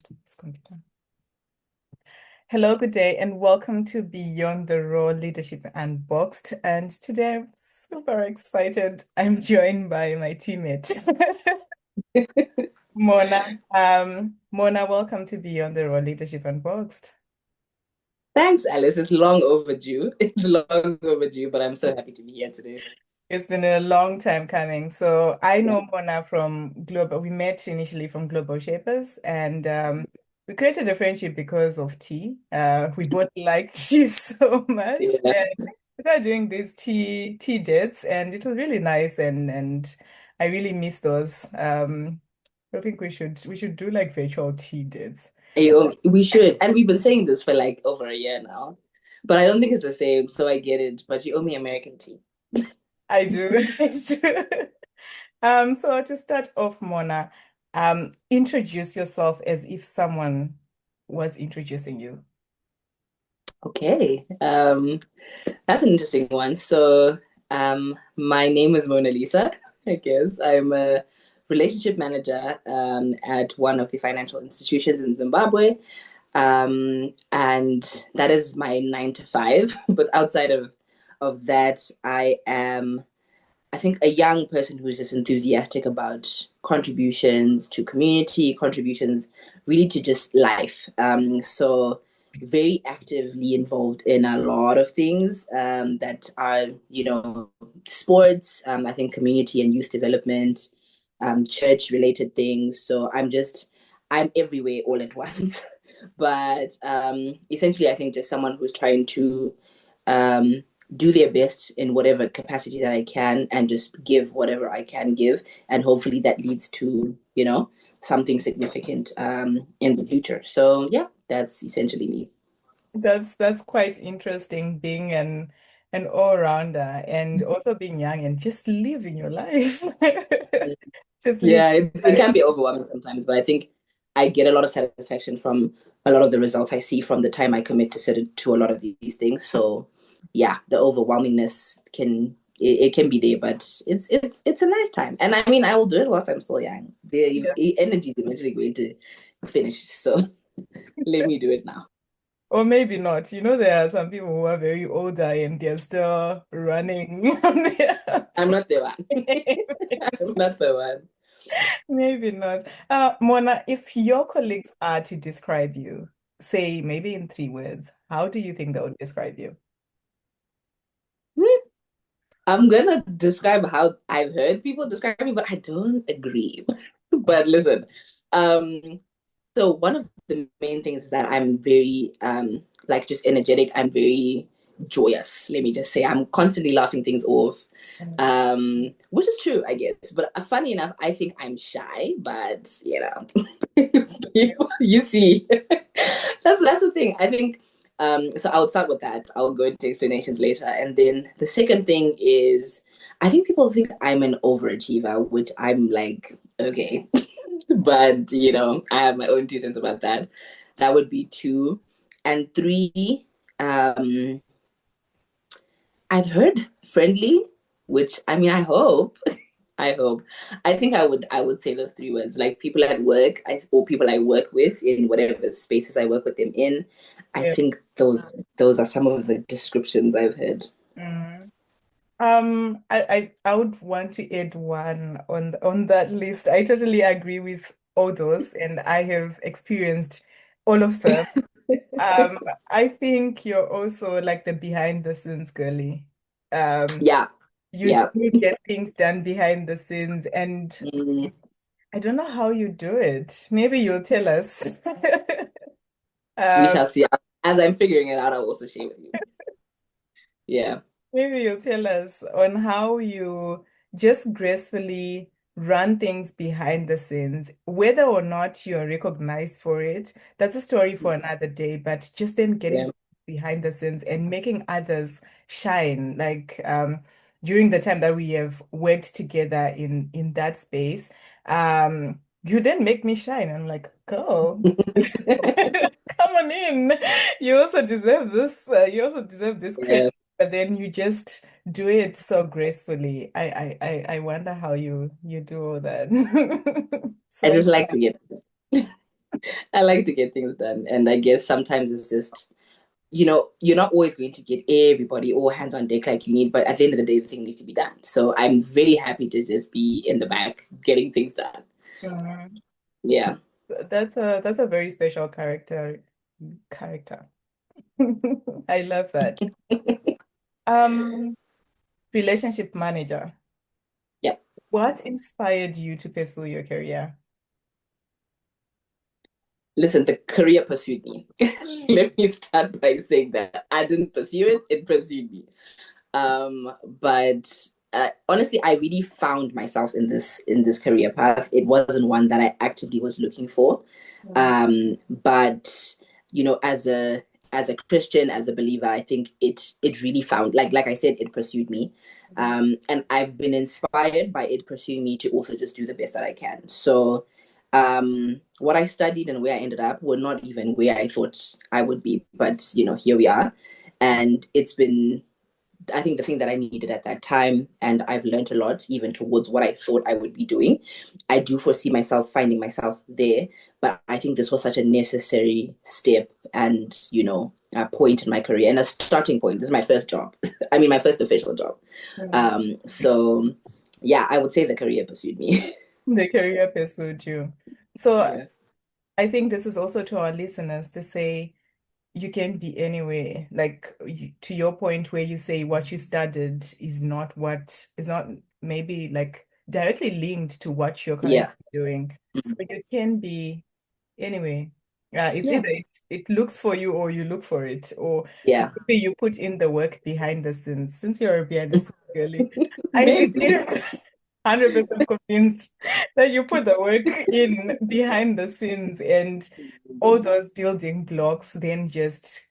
This computer. Hello, good day, and welcome to Beyond the Raw Leadership Unboxed. And today I'm super excited. I'm joined by my teammate, Mona. Mona, welcome to Beyond the Raw Leadership Unboxed. Thanks, Alice. It's long overdue. It's long overdue, but I'm so happy to be here today. It's been a long time coming. So I Yeah. know Mona from Global. We met initially from Global Shapers, and we created a friendship because of tea. We both like tea so much, Yeah. and we started doing these tea dates, and it was really nice. And I really miss those. I think we should do like virtual tea dates. We should. And we've been saying this for like over a year now. But I don't think it's the same, so I get it. But you owe me American tea. I do. I do. So to start off, Mona, introduce yourself as if someone was introducing you. Okay. That's an interesting one. My name is Mona Lisa, I guess. I'm a relationship manager at one of the financial institutions in Zimbabwe. And that is my 9 to 5. But outside of that, I think, a young person who's just enthusiastic about contributions to community, contributions really to just life. So very actively involved in a lot of things that are, sports, I think community and youth development, church related things. I'm everywhere all at once. But essentially, I think just someone who's trying to um, do their best in whatever capacity that I can and just give whatever I can give. And hopefully that leads to, something significant in the future. So, yeah, that's essentially me. That's quite interesting being an all-rounder and also being young and just living your life. Just living Yeah, it life. can be overwhelming sometimes, but I think I get a lot of satisfaction from a lot of the results I see from the time I commit to a lot of these things. So, yeah, the overwhelmingness it can be there, but it's a nice time. And I mean, I will do it whilst I'm still young. The energy is eventually going to finish, so let me do it now. Or maybe not. There are some people who are very older and they're still running on their I'm not the one. I'm not the one. Maybe not. Mona, if your colleagues are to describe you, say maybe in 3 words, how do you think they would describe you? I'm gonna describe how I've heard people describe me, but I don't agree. But listen, um, so one of the main things is that I'm very like just energetic. I'm very joyous. Let me just say, I'm constantly laughing things off, which is true, I guess. But funny enough, I think I'm shy. But you see, that's the thing. I think. So I'll start with that. I'll go into explanations later, and then the second thing is, I think people think I'm an overachiever, which I'm like, okay. But I have my own 2 cents about that. That would be two. And three, I've heard friendly, which I mean, I hope. I hope. I think I would say those 3 words. Like people at work, or people I work with in whatever spaces I work with them in. I Yeah. think those are some of the descriptions I've heard. Mm. I would want to add one on that list. I totally agree with all those, and I have experienced all of them. Um, I think you're also like the behind the scenes girly. Um, Yeah, you yeah. do get things done behind the scenes, and Mm, I don't know how you do it. Maybe you'll tell us. we Um, shall see. As I'm figuring it out, I'll also share with you. Yeah. Maybe you'll tell us on how you just gracefully run things behind the scenes, whether or not you're recognized for it. That's a story for another day, but just then getting Yeah. behind the scenes and making others shine. Like during the time that we have worked together in that space, you then make me shine. I'm like, go. Come on in. You also deserve this. You also deserve this credit. Yeah. But then you just do it so gracefully. I wonder how you do all that. So I just like to get I like to get things done. And I guess sometimes it's just, you're not always going to get everybody all hands on deck like you need, but at the end of the day, the thing needs to be done. So I'm very happy to just be in the back getting things done. Mhm. Yeah. That's a very special character. I love that. Um, Relationship manager. Yeah. What inspired you to pursue your career? Listen, the career pursued me. Let me start by saying that I didn't pursue it, it pursued me. But honestly, I really found myself in this career path. It wasn't one that I actively was looking for. Mm, But as a Christian, as a believer, I think it really found, like I said, it pursued me. And I've been inspired by it pursuing me to also just do the best that I can. So what I studied and where I ended up were not even where I thought I would be, but here we are. And it's been, I think, the thing that I needed at that time, and I've learned a lot even towards what I thought I would be doing. I do foresee myself finding myself there, but I think this was such a necessary step and, a point in my career and a starting point. This is my first job. I mean, my first official job. mm. So yeah, I would say the career pursued me. The career pursued you. So Yeah. I think this is also to our listeners to say you can be anywhere. Like to your point where you say what you studied is not maybe like directly linked to what you're currently Yeah. doing. So Mhm. you can be anyway. Yeah, it's Yeah. either it looks for you or you look for it, or Yeah. maybe you put in the work behind the scenes. Since you're a behind the scenes girly, I Maybe. believe 100% convinced that you put the work in behind the scenes and all those building blocks then just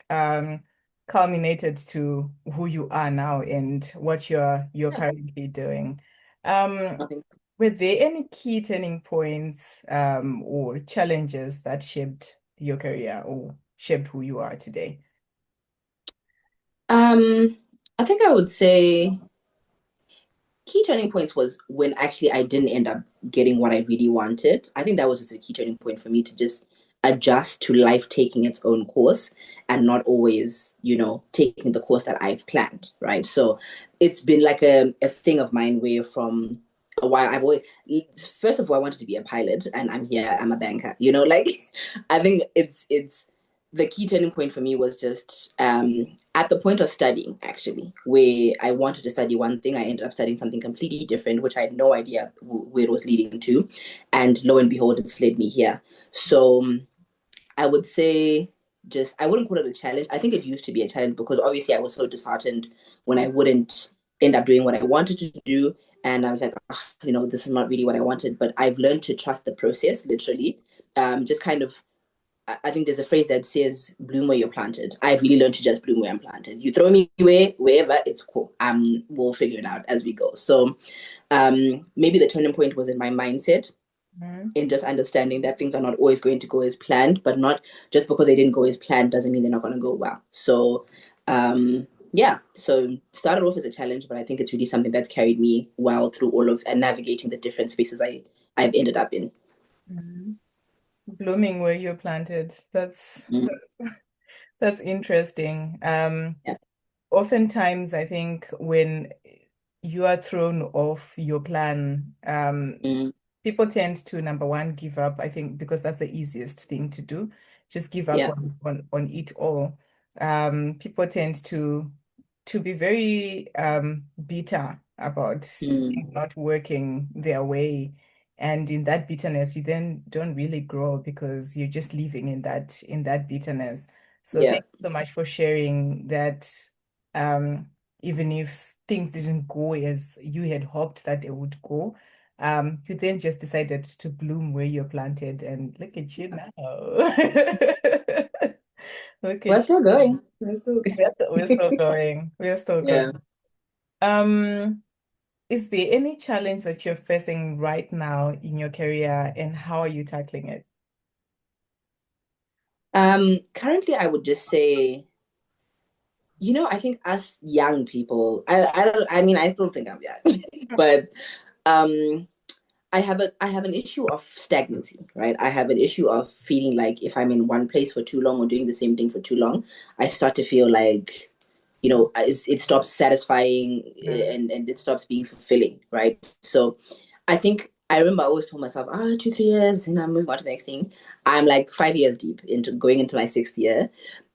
culminated to who you are now and what you're Yeah, currently doing. Um, I think. were there any key turning points or challenges that shaped your career or shaped who you are today? I think I would say key turning points was when actually I didn't end up getting what I really wanted. I think that was just a key turning point for me to just adjust to life taking its own course and not always, taking the course that I've planned, right? So it's been like a thing of mine where from a while I've always, first of all, I wanted to be a pilot and I'm here, I'm a banker, like I think it's the key turning point for me was just at the point of studying, actually, where I wanted to study one thing. I ended up studying something completely different, which I had no idea where it was leading to. And lo and behold, it's led me here. So I would say just, I wouldn't call it a challenge. I think it used to be a challenge because obviously I was so disheartened when I wouldn't end up doing what I wanted to do. And I was like, oh, this is not really what I wanted. But I've learned to trust the process, literally. Just kind of I think there's a phrase that says bloom where you're planted. I've really learned to just bloom where I'm planted. You throw me wherever, it's cool. We'll figure it out as we go. So maybe the turning point was in my mindset, Mhm. in just understanding that things are not always going to go as planned, but not just because they didn't go as planned doesn't mean they're not going to go well. So yeah, so started off as a challenge, but I think it's really something that's carried me well through all of and navigating the different spaces I've ended up in. Mhm. Blooming where you're planted. Mm, That's interesting. yeah. Oftentimes, I think when you are thrown off your plan, Mm, people tend to, number one, give up, I think, because that's the easiest thing to do. Just give up yeah. on it all. People tend to be very bitter about things Mm, not working their way. And in that bitterness, you then don't really grow because you're just living in that bitterness. So yeah. thank you so much for sharing that. Um, Even if things didn't go as you had hoped that they would go, you then just decided to bloom where you're planted, and look at you now. Look We're at you. still going. We're still We're still going. We're still Yeah. going. Um, is there any challenge that you're facing right now in your career, and how are you tackling it? Currently I would just say, I think us young people, I don't I mean I still think I'm young, but um I have an issue of stagnancy, right? I have an issue of feeling like if I'm in one place for too long or doing the same thing for too long, I start to feel like, it stops satisfying, Mm, and it stops being fulfilling, right? So I think I remember I always told myself, 2, 3 years, and I'm moving on to the next thing. I'm like 5 years deep into going into my sixth year.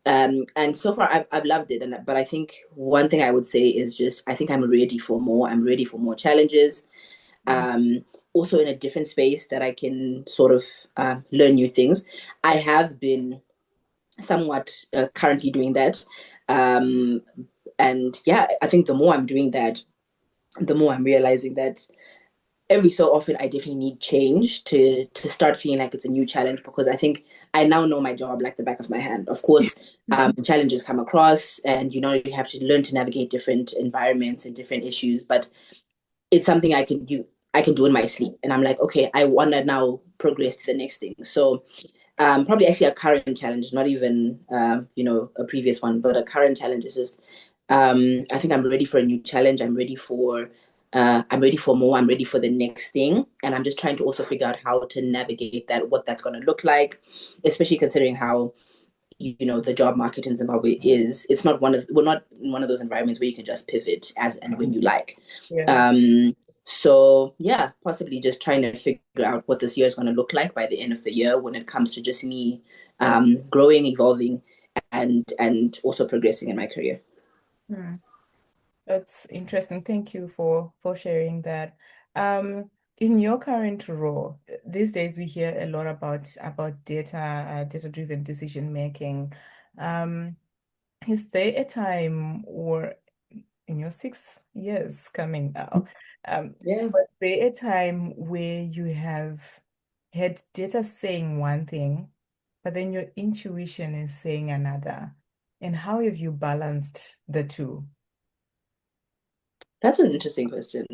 And so far I've loved it. But I think one thing I would say is just, I think I'm ready for more. I'm ready for more challenges. mm, Um, Also in a different space that I can sort of learn new things. I have been somewhat currently doing that. Um, and yeah, I think the more I'm doing that, the more I'm realizing that every so often I definitely need change to start feeling like it's a new challenge, because I think I now know my job like the back of my hand. Of course, challenges come across, and you have to learn to navigate different environments and different issues. But it's something I can do. I can do in my sleep, and I'm like, okay, I want to now progress to the next thing. So probably actually a current challenge, not even a previous one, but a current challenge is just I think I'm ready for a new challenge. I'm ready for more. I'm ready for the next thing, and I'm just trying to also figure out how to navigate that, what that's going to look like, especially considering how the job market in Zimbabwe is. It's not one of we're not in one of those environments where you can just pivot as and when you like. yeah. Um, so yeah, possibly just trying to figure out what this year is going to look like by the end of the year when it comes to just me growing, evolving, and also progressing in my career. Mm. That's interesting. Thank you for sharing that. In your current role, these days we hear a lot about data, data-driven decision making. Um, is there a time, or in your 6 years coming now, Yeah, was there a time where you have had data saying one thing, but then your intuition is saying another? And how have you balanced the two? that's an interesting question.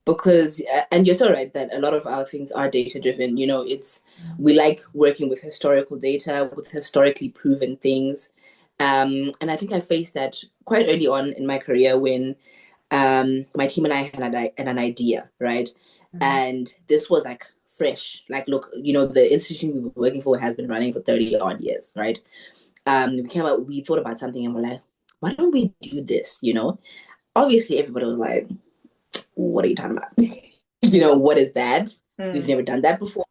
Because and you're so right that a lot of our things are data driven. It's we like working with historical data, with historically proven things. And I think I faced that quite early on in my career when my team and I had an idea, right? Mhm. And this was like fresh. Like, look, the institution we were working for has been running for 30 odd years, right? We thought about something and we're like, why don't we do this? Obviously everybody was like, what are you talking about? What is that? We've Mm, never done that before.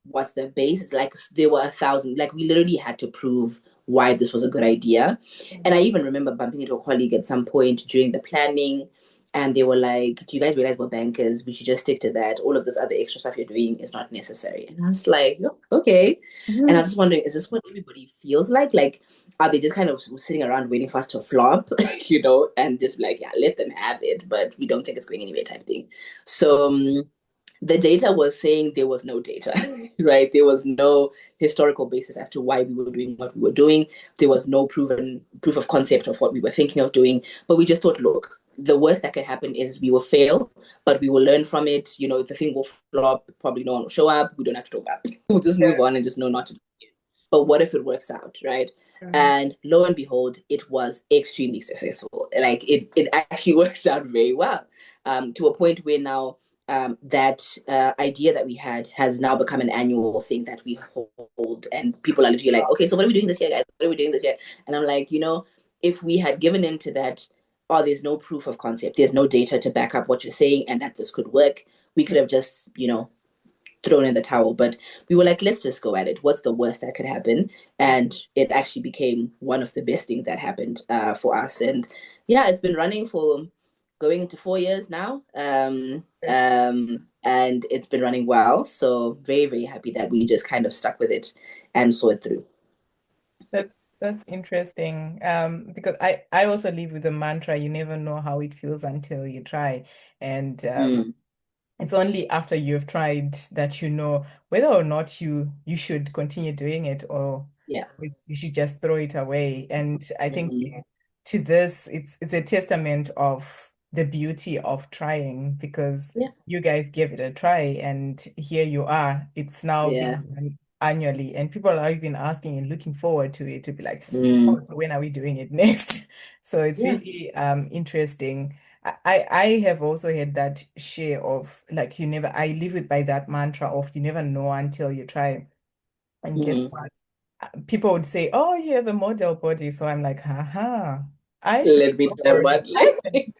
What's the base? It's like there were 1,000, like we literally had to prove why this was a good idea. And I even remember bumping into a colleague at some point during the planning, and they were like, do you guys realize we're bankers? We should just stick to that. All of this other extra stuff you're doing is not necessary. And I was like, "Oh, okay." And I mhm. was just wondering, is this what everybody feels like? Like, are they just kind of sitting around waiting for us to flop, and just like, yeah, let them have it, but we don't think it's going anywhere type thing. So the data was saying there was no data, right? There was no historical basis as to why we were doing what we were doing. There was no proven proof of concept of what we were thinking of doing. But we just thought, look, the worst that could happen is we will fail, but we will learn from it. The thing will flop, probably no one will show up. We don't have to talk about it. We'll just move on and just know not to do it. But what if it works out, right? Mm, And lo and behold, it was extremely successful. Like it actually worked out very well, to a point where now that idea that we had has now become an annual thing that we hold, and people are literally like, okay, so what are we doing this year, guys? What are we doing this year? And I'm like, if we had given into that, oh, there's no proof of concept, there's no data to back up what you're saying, and that this could work, we could have just, thrown in the towel. But we were like, let's just go at it. What's the worst that could happen? And it actually became one of the best things that happened for us. And yeah, it's been running for going into 4 years now. And it's been running well. So very, very happy that we just kind of stuck with it and saw it through. that's interesting. Because I also live with the mantra, you never know how it feels until you try. And Mm, it's only after you've tried that you know whether or not you should continue doing it, or yeah. you should just throw it away. And I think Mm, to this, it's a testament of the beauty of trying, because yeah. you guys gave it a try and here you are. It's now Yeah. being done annually, and people are even asking and looking forward to it, to be like, Mm, oh, when are we doing it next? So it's yeah. really interesting. I have also had that share of like you never I live it by that mantra of you never know until you try. And guess Mm. what? People would say, "Oh, you have a model body." So I'm like, haha, I should Let me go try for it. modeling.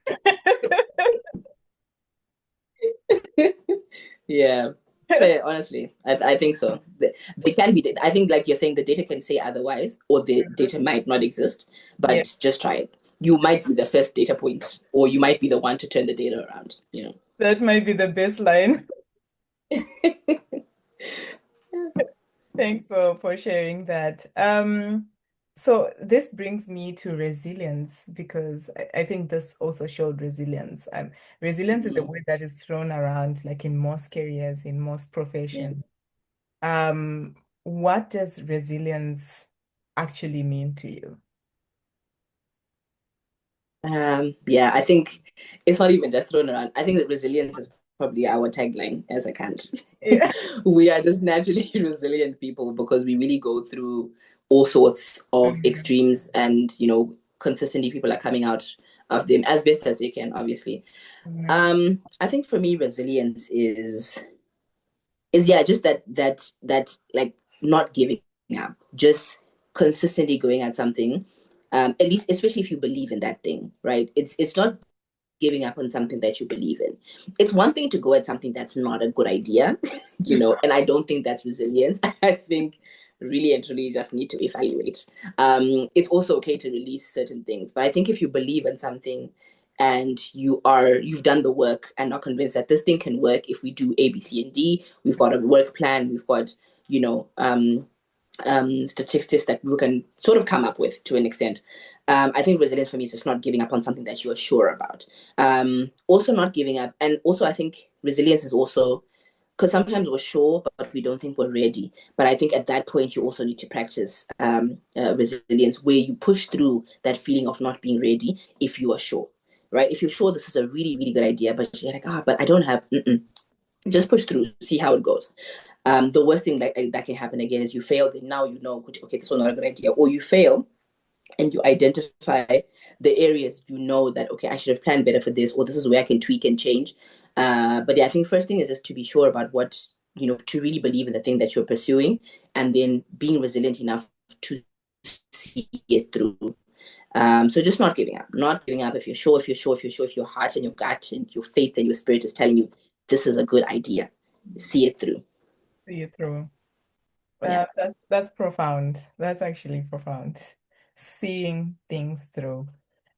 Yeah. But honestly, I think so. They can be, I think, like you're saying, the data can say otherwise, or the data might not exist, Yeah, but just try it. You might be the first data point, or you might be the one to turn the data around, you know. that might be the baseline. Thanks for sharing that. So this brings me to resilience because I think this also showed resilience. Resilience is a Mhm. word that is thrown around like in most careers, in most Yeah. professions. Um, what does resilience actually mean to you? Yeah, I think it's not even just thrown around. I think that resilience is probably our tagline as a country. Yeah. We are just naturally resilient people because we really go through all sorts of Mhm. extremes, and consistently people are coming out of them as best as they can, obviously. Mhm. I think for me, resilience is yeah, just that like not giving up, just consistently going at something. At least, especially if you believe in that thing, right? It's not giving up on something that you believe in. It's one thing to go at something that's not a good idea, and I don't think that's resilience. I think really and truly you just need to evaluate. It's also okay to release certain things, but I think if you believe in something and you've done the work and are convinced that this thing can work if we do A, B, C, and D, we've got a work plan, we've got, you know, statistics that we can sort of come up with to an extent. I think resilience for me is just not giving up on something that you are sure about. Also, not giving up. And also, I think resilience is also because sometimes we're sure, but we don't think we're ready. But I think at that point, you also need to practice resilience where you push through that feeling of not being ready if you are sure. Right? If you're sure this is a really, really good idea, but you're like, but I don't have, just push through, see how it goes. The worst thing that can happen again is you fail, and now you know, okay, this was not a good idea, or you fail and you identify the areas that okay, I should have planned better for this, or this is where I can tweak and change. But yeah, I think first thing is just to be sure about what to really believe in the thing that you're pursuing, and then being resilient enough to see it through. So just not giving up. If your heart and your gut and your faith and your spirit is telling you this is a good idea, see it through. See you through. Yeah. That's profound. That's actually profound. Seeing things through.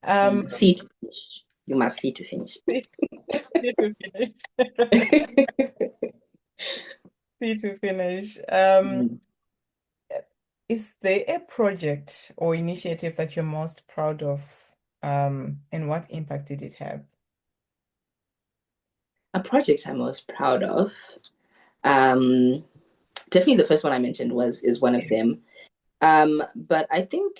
Um, See to finish. You must see to finish. see, see to finish. See to finish. Mm. Is there a project or initiative that you're most proud of? And what impact did it have? A project I'm most proud of. Um, Definitely the first one I mentioned is one of Yeah. them. But I think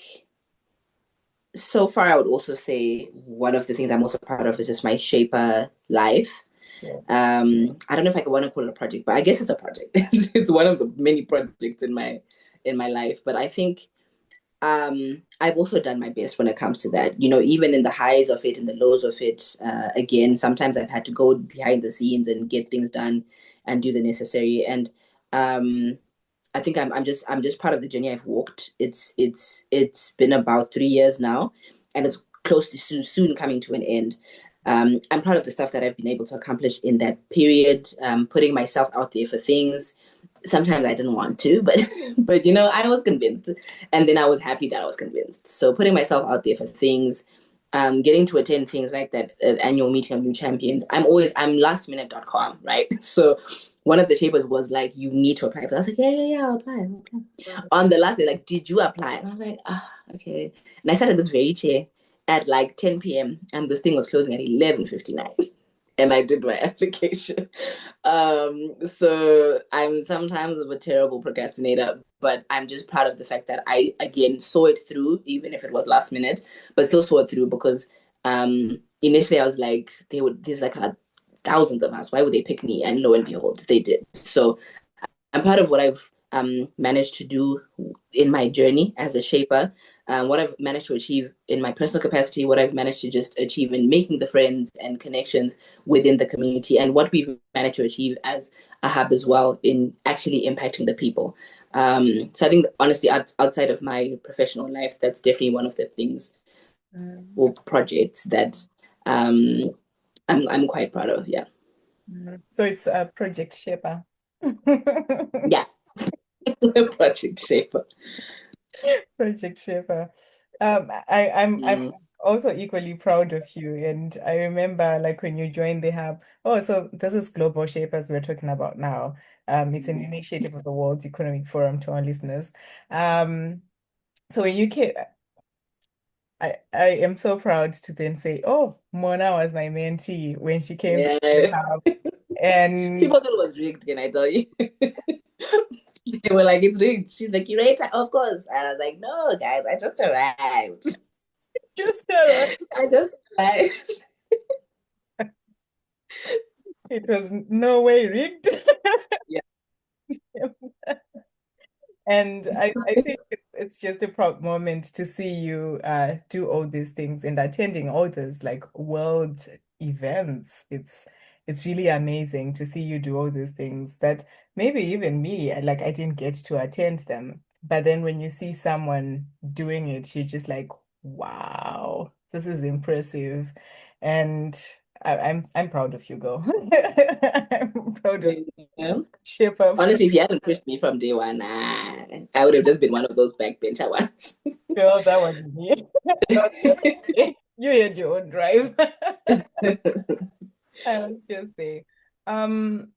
so far I would also say one of the things I'm also proud of is just my Shaper life. Yeah. I don't know if I want to call it a project, but I guess it's a project. It's one of the many projects in my life. But I think I've also done my best when it comes to that. Even in the highs of it and the lows of it. Again, sometimes I've had to go behind the scenes and get things done and do the necessary. And um, I think I'm just part of the journey I've walked. It's been about 3 years now, and it's close to soon coming to an end. I'm proud of the stuff that I've been able to accomplish in that period. Putting myself out there for things. Sometimes I didn't want to, but I was convinced, and then I was happy that I was convinced. So putting myself out there for things, getting to attend things like that annual meeting of new champions. I'm lastminute.com, right? So one of the shapers was like, you need to apply for that. I was like, yeah, I'll apply. On the last day, like, did you apply? And I was like, okay. And I sat in this very chair at like 10 p.m. and this thing was closing at 11:59. And I did my application. So I'm sometimes a terrible procrastinator, but I'm just proud of the fact that I again saw it through, even if it was last minute, but still saw it through because initially I was like, there's like thousands of us. Why would they pick me? And lo and behold, they did. So I'm proud of what I've managed to do in my journey as a shaper, what I've managed to achieve in my personal capacity, what I've managed to just achieve in making the friends and connections within the community, and what we've managed to achieve as a hub as well in actually impacting the people. So I think honestly, outside of my professional life, that's definitely one of the things Mm, or projects that um, I'm quite proud of. Yeah, So it's a Project Shaper. yeah, project shaper. Project Shaper. I'm Mm, also equally proud of you. And I remember like when you joined the hub. Oh, so this is Global Shapers we're talking about now. It's an initiative of the World Economic Forum to our listeners. Um, so when you came, I am so proud to then say, oh, Mona was my mentee when she came to the yeah, hub. And people thought it was rigged. Can I tell you? They were like, "It's rigged." She's the curator, of course, and I was like, "No, guys, I just arrived. just arrived. I just arrived." It was no way rigged. Yeah, And I think it's just a proud moment to see you do all these things and attending all these like world events. It's really amazing to see you do all these things that maybe even me, like I didn't get to attend them. But then when you see someone doing it, you're just like, wow, this is impressive. And I'm proud of you, girl. I'm proud of yeah. shape up. Honestly, if you hadn't pushed me from day one, I would have just been one of those backbencher ones. Girl, that was me. That was just me. You had your own drive. I was just saying. Um,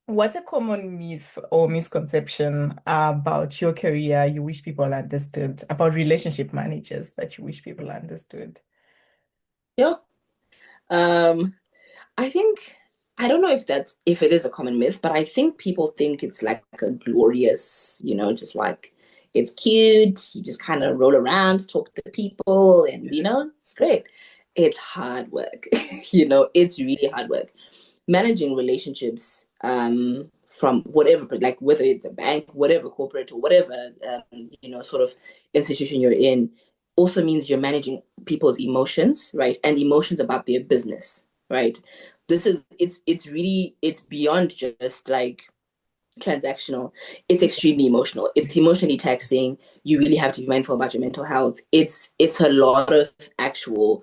what's a common myth or misconception about your career you wish people understood, about relationship managers that you wish people understood? Yeah. Um, I think I don't know if it is a common myth, but I think people think it's like a glorious, just like it's cute. You just kind of roll around, talk to people, and it's great. It's hard work. It's really hard work. Managing relationships from whatever, like whether it's a bank, whatever corporate or whatever sort of institution you're in, also means you're managing people's emotions, right? And emotions about their business, right? It's beyond just like transactional. It's extremely emotional. It's emotionally taxing. You really have to be mindful about your mental health. It's a lot of actual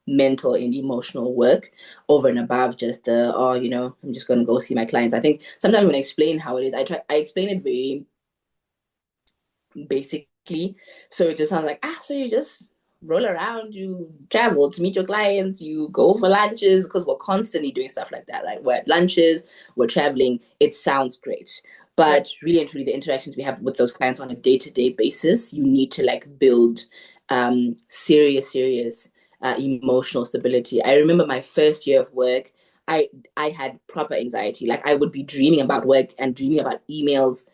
mental and emotional work over and above just the I'm just going to go see my clients. I think sometimes when I explain how it is, I explain it very basically. So it just sounds like, so you just roll around, you travel to meet your clients, you go for lunches, because we're constantly doing stuff like that, right? We're at lunches, we're traveling. It sounds great. Yeah. But really and truly, the interactions we have with those clients on a day-to-day basis, you need to like build serious emotional stability. I remember my first year of work, I had proper anxiety. Like I would be dreaming about work and dreaming about emails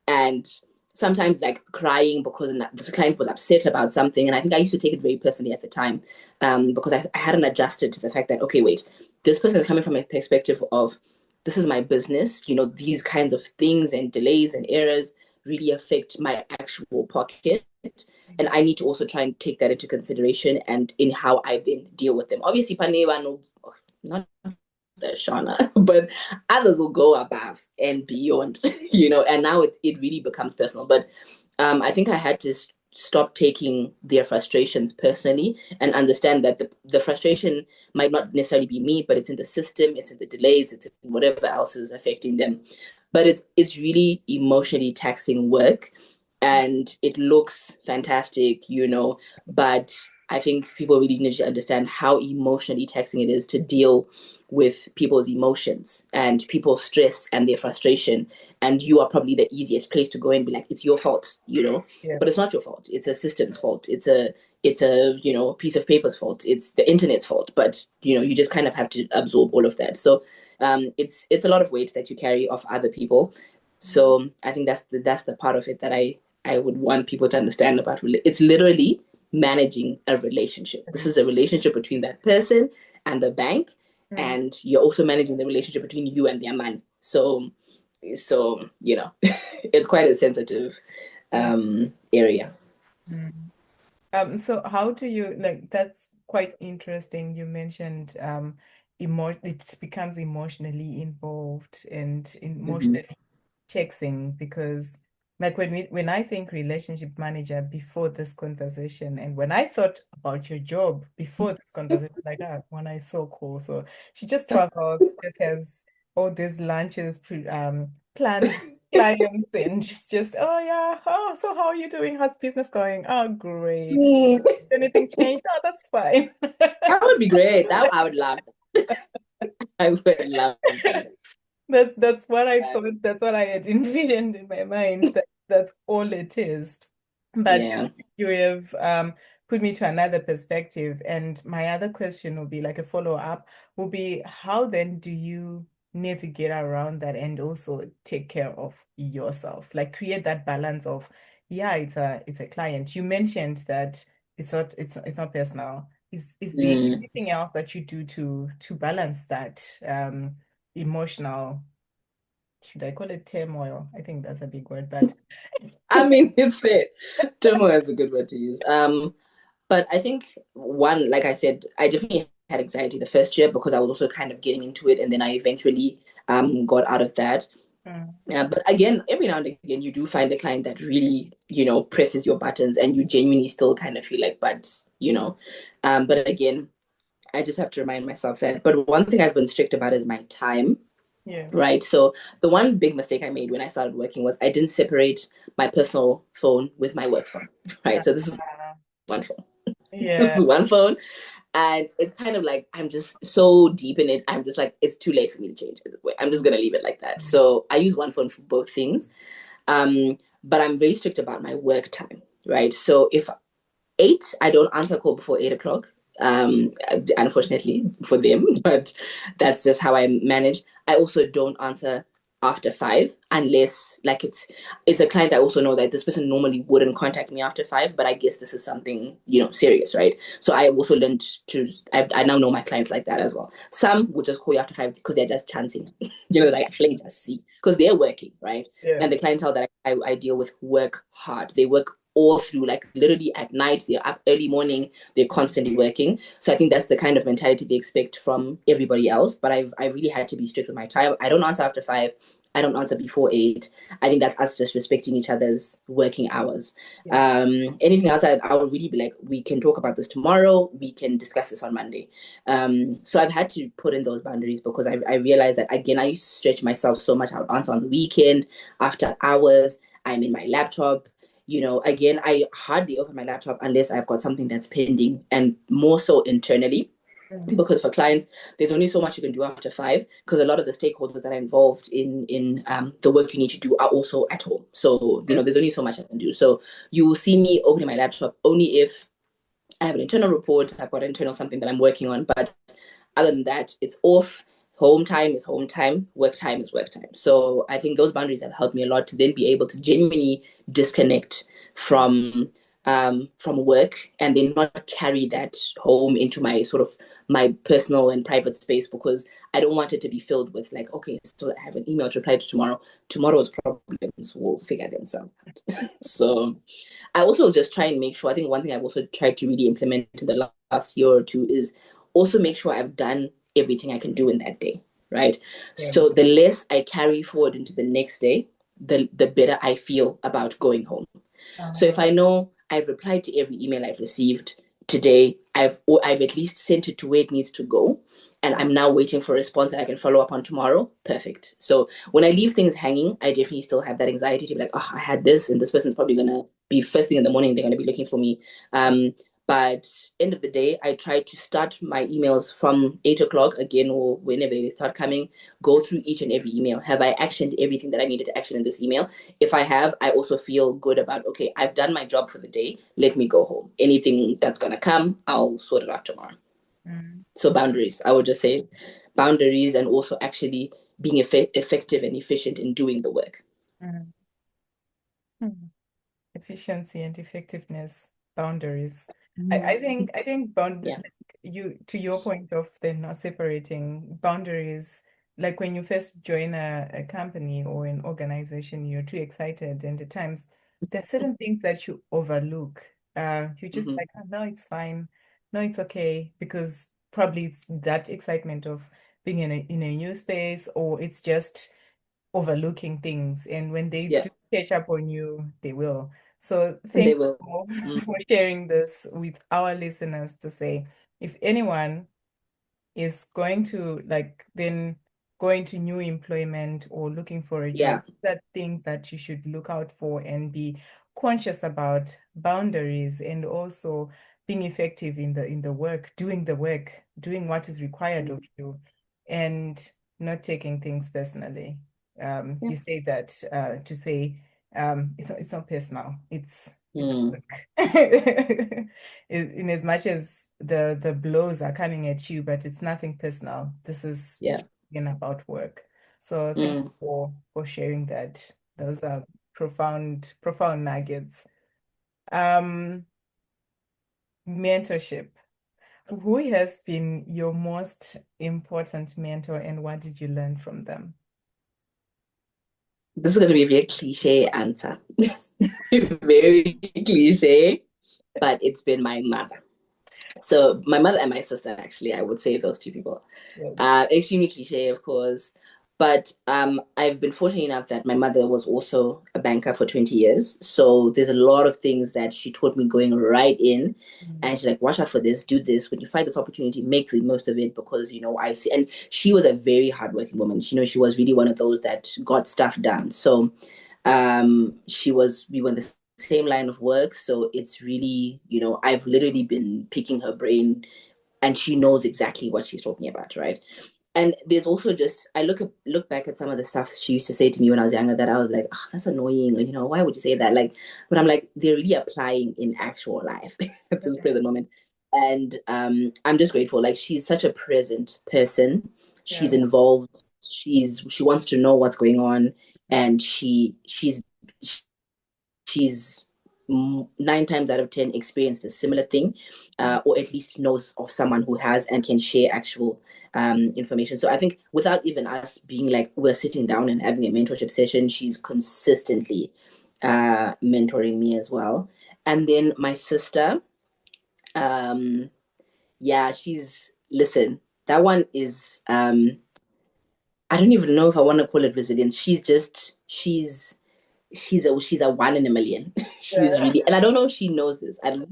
and sometimes like crying because the client was upset about something. And I think I used to take it very personally at the time because I hadn't adjusted to the fact that, okay, wait, this person is coming from a perspective of this is my business. These kinds of things and delays and errors really affect my actual pocket. And I need to also try and take that into consideration and in how I then deal with them. Obviously, Panewa, no, not the Shauna, but others will go above and beyond, and now it really becomes personal. But I think I had to stop taking their frustrations personally and understand that the frustration might not necessarily be me, but it's in the system, it's in the delays, it's in whatever else is affecting them. But it's really emotionally taxing work and it looks fantastic, but I think people really need to understand how emotionally taxing it is to deal with people's emotions and people's stress and their frustration. And you are probably the easiest place to go and be like, it's your fault, Yeah. but it's not your fault. It's a system's fault. It's a piece of paper's fault. It's the internet's fault. But you just kind of have to absorb all of that. So it's a lot of weight that you carry off other people. So I think that's the part of it that I would want people to understand about. It's literally managing a relationship. This is a relationship between that person and the bank, Mm. and you're also managing the relationship between you and their man. So it's quite a sensitive Mm, area. mm. So how do you like that's quite interesting. You mentioned it becomes emotionally involved and Mhm. emotionally taxing because like when I think relationship manager before this conversation and when I thought about your job before this conversation, like when I so cool. So she just travels, just has all these lunches planned clients and she's just, oh yeah, oh so how are you doing? How's business going? Oh great. Mm, Anything changed? Oh, that's fine. that would be great. That I would love that. I would love that. That's what I thought. That's what I had envisioned in my mind. That's all it is. But Yeah. you have put me to another perspective, and my other question will be like a follow-up will be how then do you navigate around that and also take care of yourself? Like create that balance of, yeah, it's a client. You mentioned that it's not personal. Is there Mm. anything else that you do to balance that? Emotional, should I call it turmoil? I think that's a big word, but I mean, it's fair. Turmoil is a good word to use. But I think one, like I said, I definitely had anxiety the first year because I was also kind of getting into it, and then I eventually got out of that. Mm, But again, every now and again, you do find a client that really, presses your buttons, and you genuinely still kind of feel like, but again, I just have to remind myself that. But one thing I've been strict about is my time, yeah. right? So the one big mistake I made when I started working was I didn't separate my personal phone with my work phone, right? So this is Uh, one phone. This yeah. is one phone. And it's kind of like I'm just so deep in it. I'm just like, it's too late for me to change it. I'm just gonna leave it like that. So I use one phone for both things. But I'm very strict about my work time, right? So if 8, I don't answer a call before 8 o'clock. Unfortunately for them, but that's just how I manage. I also don't answer after 5 unless like it's a client I also know that this person normally wouldn't contact me after 5, but I guess this is something serious, right? So I have also learned to I now know my clients like that as well. Some will just call you after 5 because they're just chancing, like let me just see because they're working, right? Yeah. And the clientele that I deal with work hard. They work all through, like literally at night, they're up early morning, they're constantly working. So I think that's the kind of mentality they expect from everybody else. But I really had to be strict with my time. I don't answer after 5. I don't answer before 8. I think that's us just respecting each other's working hours. Yeah. Anything else, I would really be like, we can talk about this tomorrow. We can discuss this on Monday. So I've had to put in those boundaries because I realized that, again, I used to stretch myself so much. I would answer on the weekend, after hours. I'm in my laptop. Again, I hardly open my laptop unless I've got something that's pending, and more so internally, Mm, because for clients there's only so much you can do after 5 because a lot of the stakeholders that are involved in the work you need to do are also at home. So yeah. there's only so much I can do. So you will see me opening my laptop only if I have an internal report, I've got internal something that I'm working on. But other than that, it's off. Home time is home time, work time is work time. So I think those boundaries have helped me a lot to then be able to genuinely disconnect from work, and then not carry that home into my sort of my personal and private space, because I don't want it to be filled with like, okay, so I have an email to reply to tomorrow. Tomorrow's problems will figure themselves out. So I also just try and make sure. I think one thing I've also tried to really implement in the last year or two is also make sure I've done everything I can do in that day, right? Yeah. So the less I carry forward into the next day, the better I feel about going home. So Uh-huh. if I know I've replied to every email I've received today, I've at least sent it to where it needs to go, and I'm now waiting for a response that I can follow up on tomorrow. Perfect. So when I leave things hanging, I definitely still have that anxiety to be like, oh, I had this, and this person's probably gonna be first thing in the morning. They're gonna be looking for me. But end of the day, I try to start my emails from 8 o'clock again, or whenever they start coming. Go through each and every email. Have I actioned everything that I needed to action in this email? If I have, I also feel good about, okay, I've done my job for the day. Let me go home. Anything that's gonna come, I'll sort it out tomorrow. Mm, So boundaries, I would just say boundaries, and also actually being effective and efficient in doing the work. mm, mm. Efficiency and effectiveness, boundaries. I think Yeah. you to your point of then not separating boundaries, like when you first join a company or an organization, you're too excited and at times there's certain things that you overlook. You just Hmm. like, oh, no, it's fine. No, it's okay. Because probably it's that excitement of being in a new space, or it's just overlooking things. And when they Yeah, do catch up on you, they will. So they thank you will. Mm, for sharing this with our listeners to say, if anyone is going to like then going to new employment or looking for a job, yeah, that things that you should look out for and be conscious about boundaries and also being effective in the work, doing what is required of you, and not taking things personally. yeah. You say that to say it's not personal. It's Mm, work. In as much as the blows are coming at you, but it's nothing personal. This is yeah. again about work. So thank you Mm. for sharing that. Those are profound nuggets. Mentorship. Who has been your most important mentor and what did you learn from them? This is going to be a very cliche answer. Very cliche, but it's been my mother. So my mother and my sister, actually, I would say those two people. Yes. Extremely cliche, of course. But I've been fortunate enough that my mother was also a banker for 20 years. So there's a lot of things that she taught me going right in. Mm. And she's like, watch out for this, do this. When you find this opportunity, make the most of it because, I see. And she was a very hardworking woman. She was really one of those that got stuff done. So we were in the same line of work. So it's really, I've literally been picking her brain and she knows exactly what she's talking about, right? And there's also just I look back at some of the stuff she used to say to me when I was younger that I was like, oh, that's annoying. Why would you say that? Like, but I'm like, they're really applying in actual life at this present moment. And I'm just grateful. Like she's such a present person. She's Yeah. involved. She wants to know what's going on, and she's 9 times out of 10 experienced a similar thing, or at least knows of someone who has and can share actual information. So I think without even us being like we're sitting down and having a mentorship session, she's consistently mentoring me as well. And then my sister, um, yeah, she's listen. That one is I don't even know if I want to call it resilience. She's a one in a million. She's Yeah. really, and I don't know if she knows this. I don't know.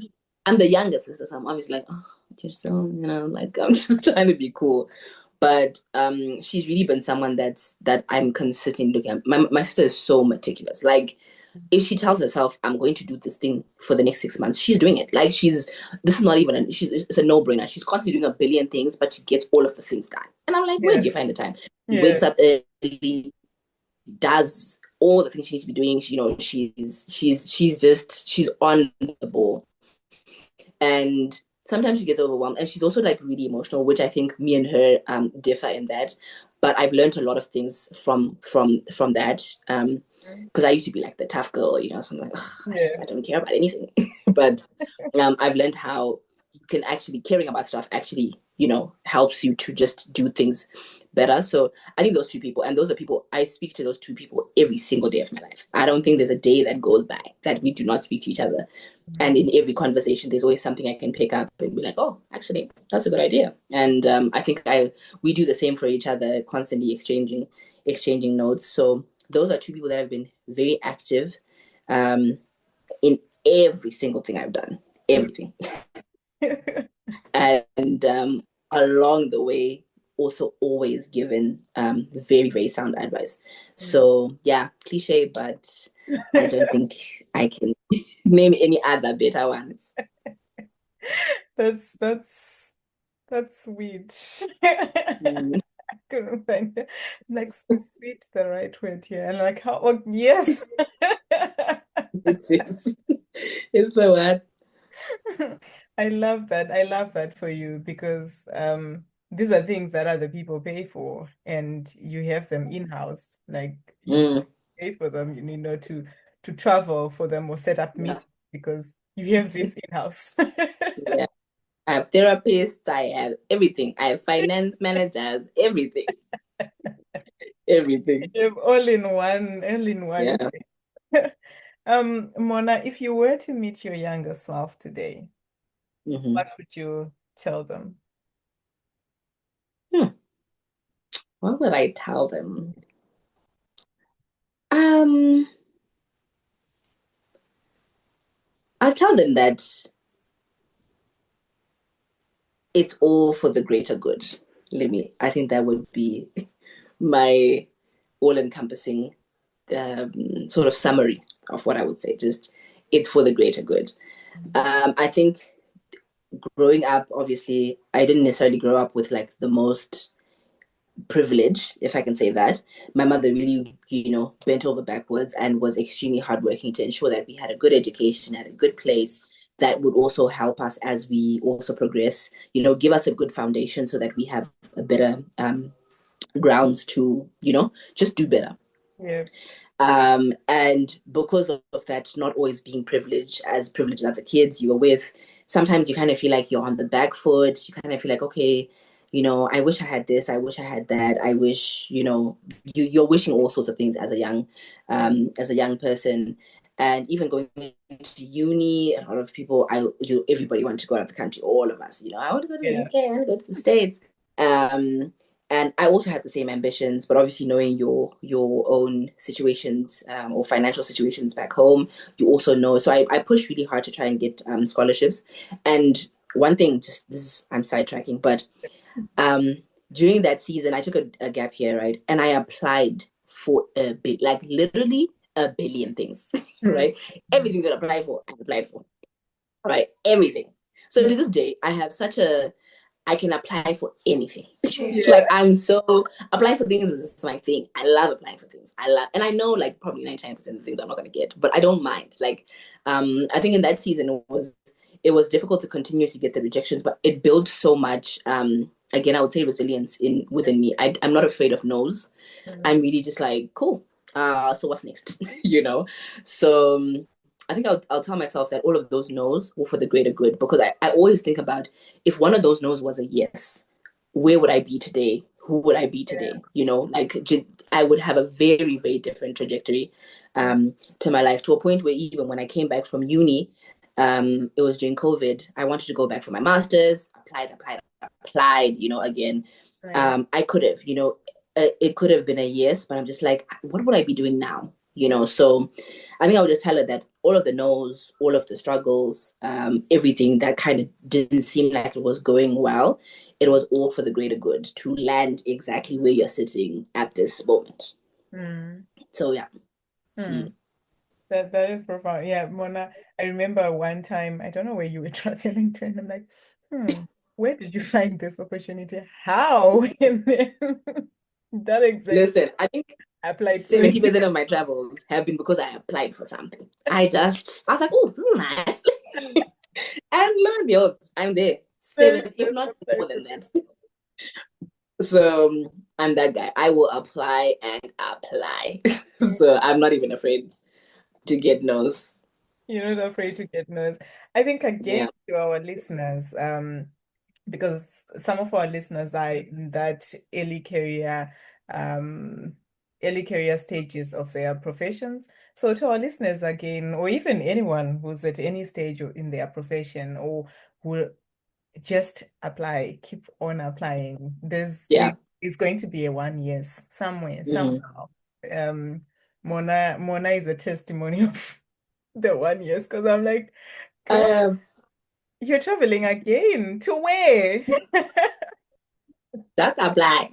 I'm the youngest sister, so I'm always like, oh, you're so, like I'm just trying to be cool. But she's really been someone that I'm consistently looking at. My sister is so meticulous. Like if she tells herself, I'm going to do this thing for the next 6 months, she's doing it. Like this is not even it's a no-brainer. She's constantly doing a billion things, but she gets all of the things done. And I'm like, where Yeah. do you find the time? She Yeah. wakes up early, does all the things she needs to be doing. She's on the ball. And sometimes she gets overwhelmed. And she's also like really emotional, which I think me and her differ in that. But I've learned a lot of things from that. Because I used to be like the tough girl, so I'm like, Yeah. I don't care about anything. But I've learned how you can actually caring about stuff actually, helps you to just do things better. So I think those two people, and those are people I speak to those two people every single day of my life. I don't think there's a day that goes by that we do not speak to each other. And in every conversation, there's always something I can pick up and be like, oh, actually, that's a good idea. And I think we do the same for each other, constantly exchanging notes. So those are two people that have been very active in every single thing I've done, everything. And along the way, also always given very, very sound advice. So yeah, cliche, but I don't think I can name any other better ones. That's that's that's sweet. Mm, I couldn't find it. Like sweet the right word here. And like how oh, yes. it is. It's the word. I love that. I love that for you because these are things that other people pay for and you have them in-house. Like you Mm, pay for them, you need not to travel for them or set up yeah, meetings because you have this in-house. yeah. I have therapists, I have everything. I have finance managers, everything. Everything. You have all in one Yeah. Mona, if you were to meet your younger self today, Hmm. what would you tell them? Hmm. What would I tell them? Um, I'll tell them that it's all for the greater good. I think that would be my all-encompassing sort of summary of what I would say. Just it's for the greater good. I think growing up, obviously, I didn't necessarily grow up with like the most privilege, if I can say that. My mother really, bent over backwards and was extremely hardworking to ensure that we had a good education at a good place that would also help us as we also progress, give us a good foundation so that we have a better grounds to, just do better. Yeah, And because of that, not always being privileged as the kids you were with, sometimes you kind of feel like you're on the back foot. You kind of feel like, okay, I wish I had this, I wish I had that, I wish, you're wishing all sorts of things as a young person. And even going into uni, a lot of people, everybody wanted to go out of the country, all of us, I want to go to the yeah, UK, I want to go to the States. Um, and I also had the same ambitions, but obviously knowing your own situations or financial situations back home, you also know. So I pushed really hard to try and get scholarships. And one thing, just this is I'm sidetracking, but um, during that season, I took a gap year, right? And I applied for a bit, like literally a billion things, mm, right? Everything you could apply for, I applied for, right? Everything. So mm, to this day, I can apply for anything. Like yeah, I'm so applying for things is my thing. I love applying for things. And I know like probably 99% of things I'm not gonna get, but I don't mind. Like I think in that season it was difficult to continuously get the rejections, but it built so much again, I would say resilience in within me. I'm not afraid of no's. mm, I'm really just like, cool. So what's next? you know? So I think I'll tell myself that all of those no's were for the greater good because I always think about if one of those no's was a yes, where would I be today? Who would I be yeah, today? Like I would have a very, very different trajectory mm, to my life to a point where even when I came back from uni, it was during COVID. I wanted to go back for my master's, applied, again. right. I could have, it could have been a yes, but I'm just like, what would I be doing now? So I think I would just tell her that all of the no's, all of the struggles, everything that kind of didn't seem like it was going well, it was all for the greater good to land exactly where you're sitting at this moment. Mm, So yeah. mm. Mm. That is profound. Yeah, Mona, I remember one time, I don't know where you were traveling to, and I'm like, where did you find this opportunity? How? And then that exact Listen, I think applied to it. 70% of my travels have been because I applied for something. I was like, oh, this is nice. And lo and behold, I'm there. Then Seven, if just not applied more for than it. that. So I'm that guy. I will apply and apply. Mm. So I'm not even afraid to get no's. You're not afraid to get no's. I think again Yeah. to our listeners, because some of our listeners are in that um, early career stages of their professions. So to our listeners again, or even anyone who's at any stage in their profession or who just apply, keep on applying. There Yeah. is going to be a 1 year somewhere, Mhm. somehow. Um, Mona is a testimony of the 1 year because I'm like, girl, Um, you're traveling again. To where? just apply.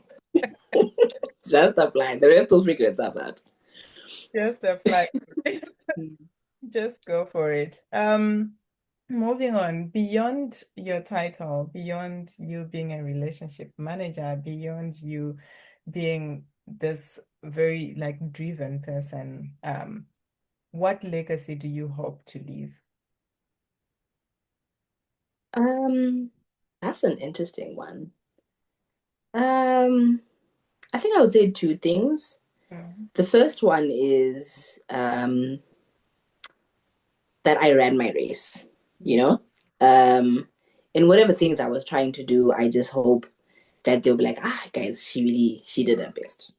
Just apply. The rest will figure it out. Just apply. Mm. Just go for it. Moving on, beyond your title, beyond you being a relationship manager, beyond you being this very like driven person, what legacy do you hope to leave? Um, that's an interesting one. Um, I think I would say two things. Mm, The first one is that I ran my race, you mm, know? Um, in whatever things I was trying to do, I just hope. that they'll be like, ah, guys, she did her best.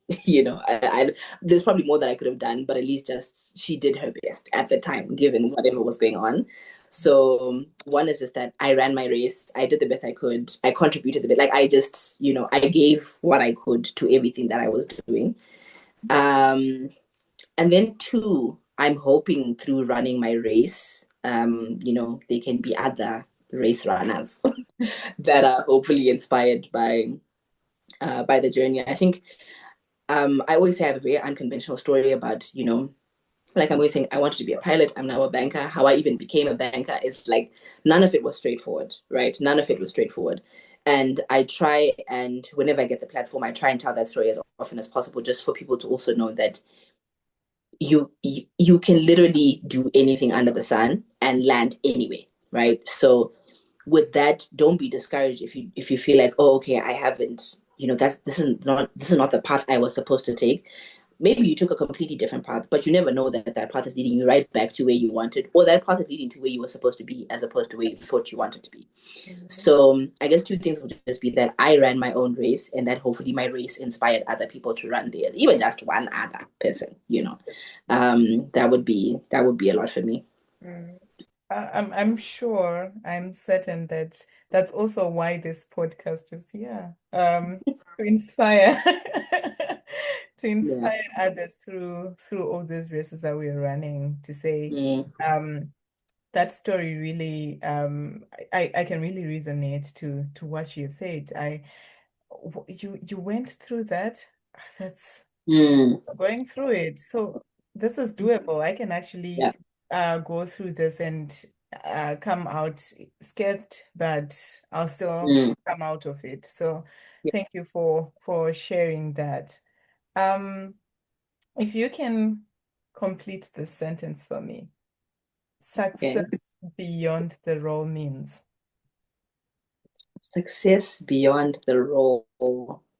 There's probably more that I could have done, but at least just she did her best at the time, given whatever was going on. So one is just that I ran my race. I did the best I could. I contributed a bit. Like I just, I gave what I could to everything that I was doing. Um, and then two, I'm hoping through running my race, they can be other race runners that are hopefully inspired by the journey. I think I always say I have a very unconventional story about, like I'm always saying, I wanted to be a pilot. I'm now a banker. How I even became a banker is like none of it was straightforward, right? None of it was straightforward. And I try, and whenever I get the platform, I try and tell that story as often as possible, just for people to also know that you can literally do anything under the sun and land anyway, right? So with that, don't be discouraged if you feel like, oh, okay, I haven't, this is not the path I was supposed to take. Maybe you took a completely different path, but you never know that that path is leading you right back to where you wanted, or that path is leading to where you were supposed to be, as opposed to where you thought you wanted to be. Mhm. So I guess two things would just be that I ran my own race, and that hopefully my race inspired other people to run theirs, even just one other person. That would be a lot for me. Mm. I'm sure, I'm certain that that's also why this podcast is here. To inspire to Yeah. inspire others through all these races that we're running to say, Mm, um, that story really, I can really resonate to what you've said. You went through that. That's mm, going through it. So this is doable. I can actually yeah. go through this and come out scared, but I'll still Mm, come out of it. So yeah. thank you for sharing that. Um, if you can complete this sentence for me, Okay. success beyond the role means. Success beyond the role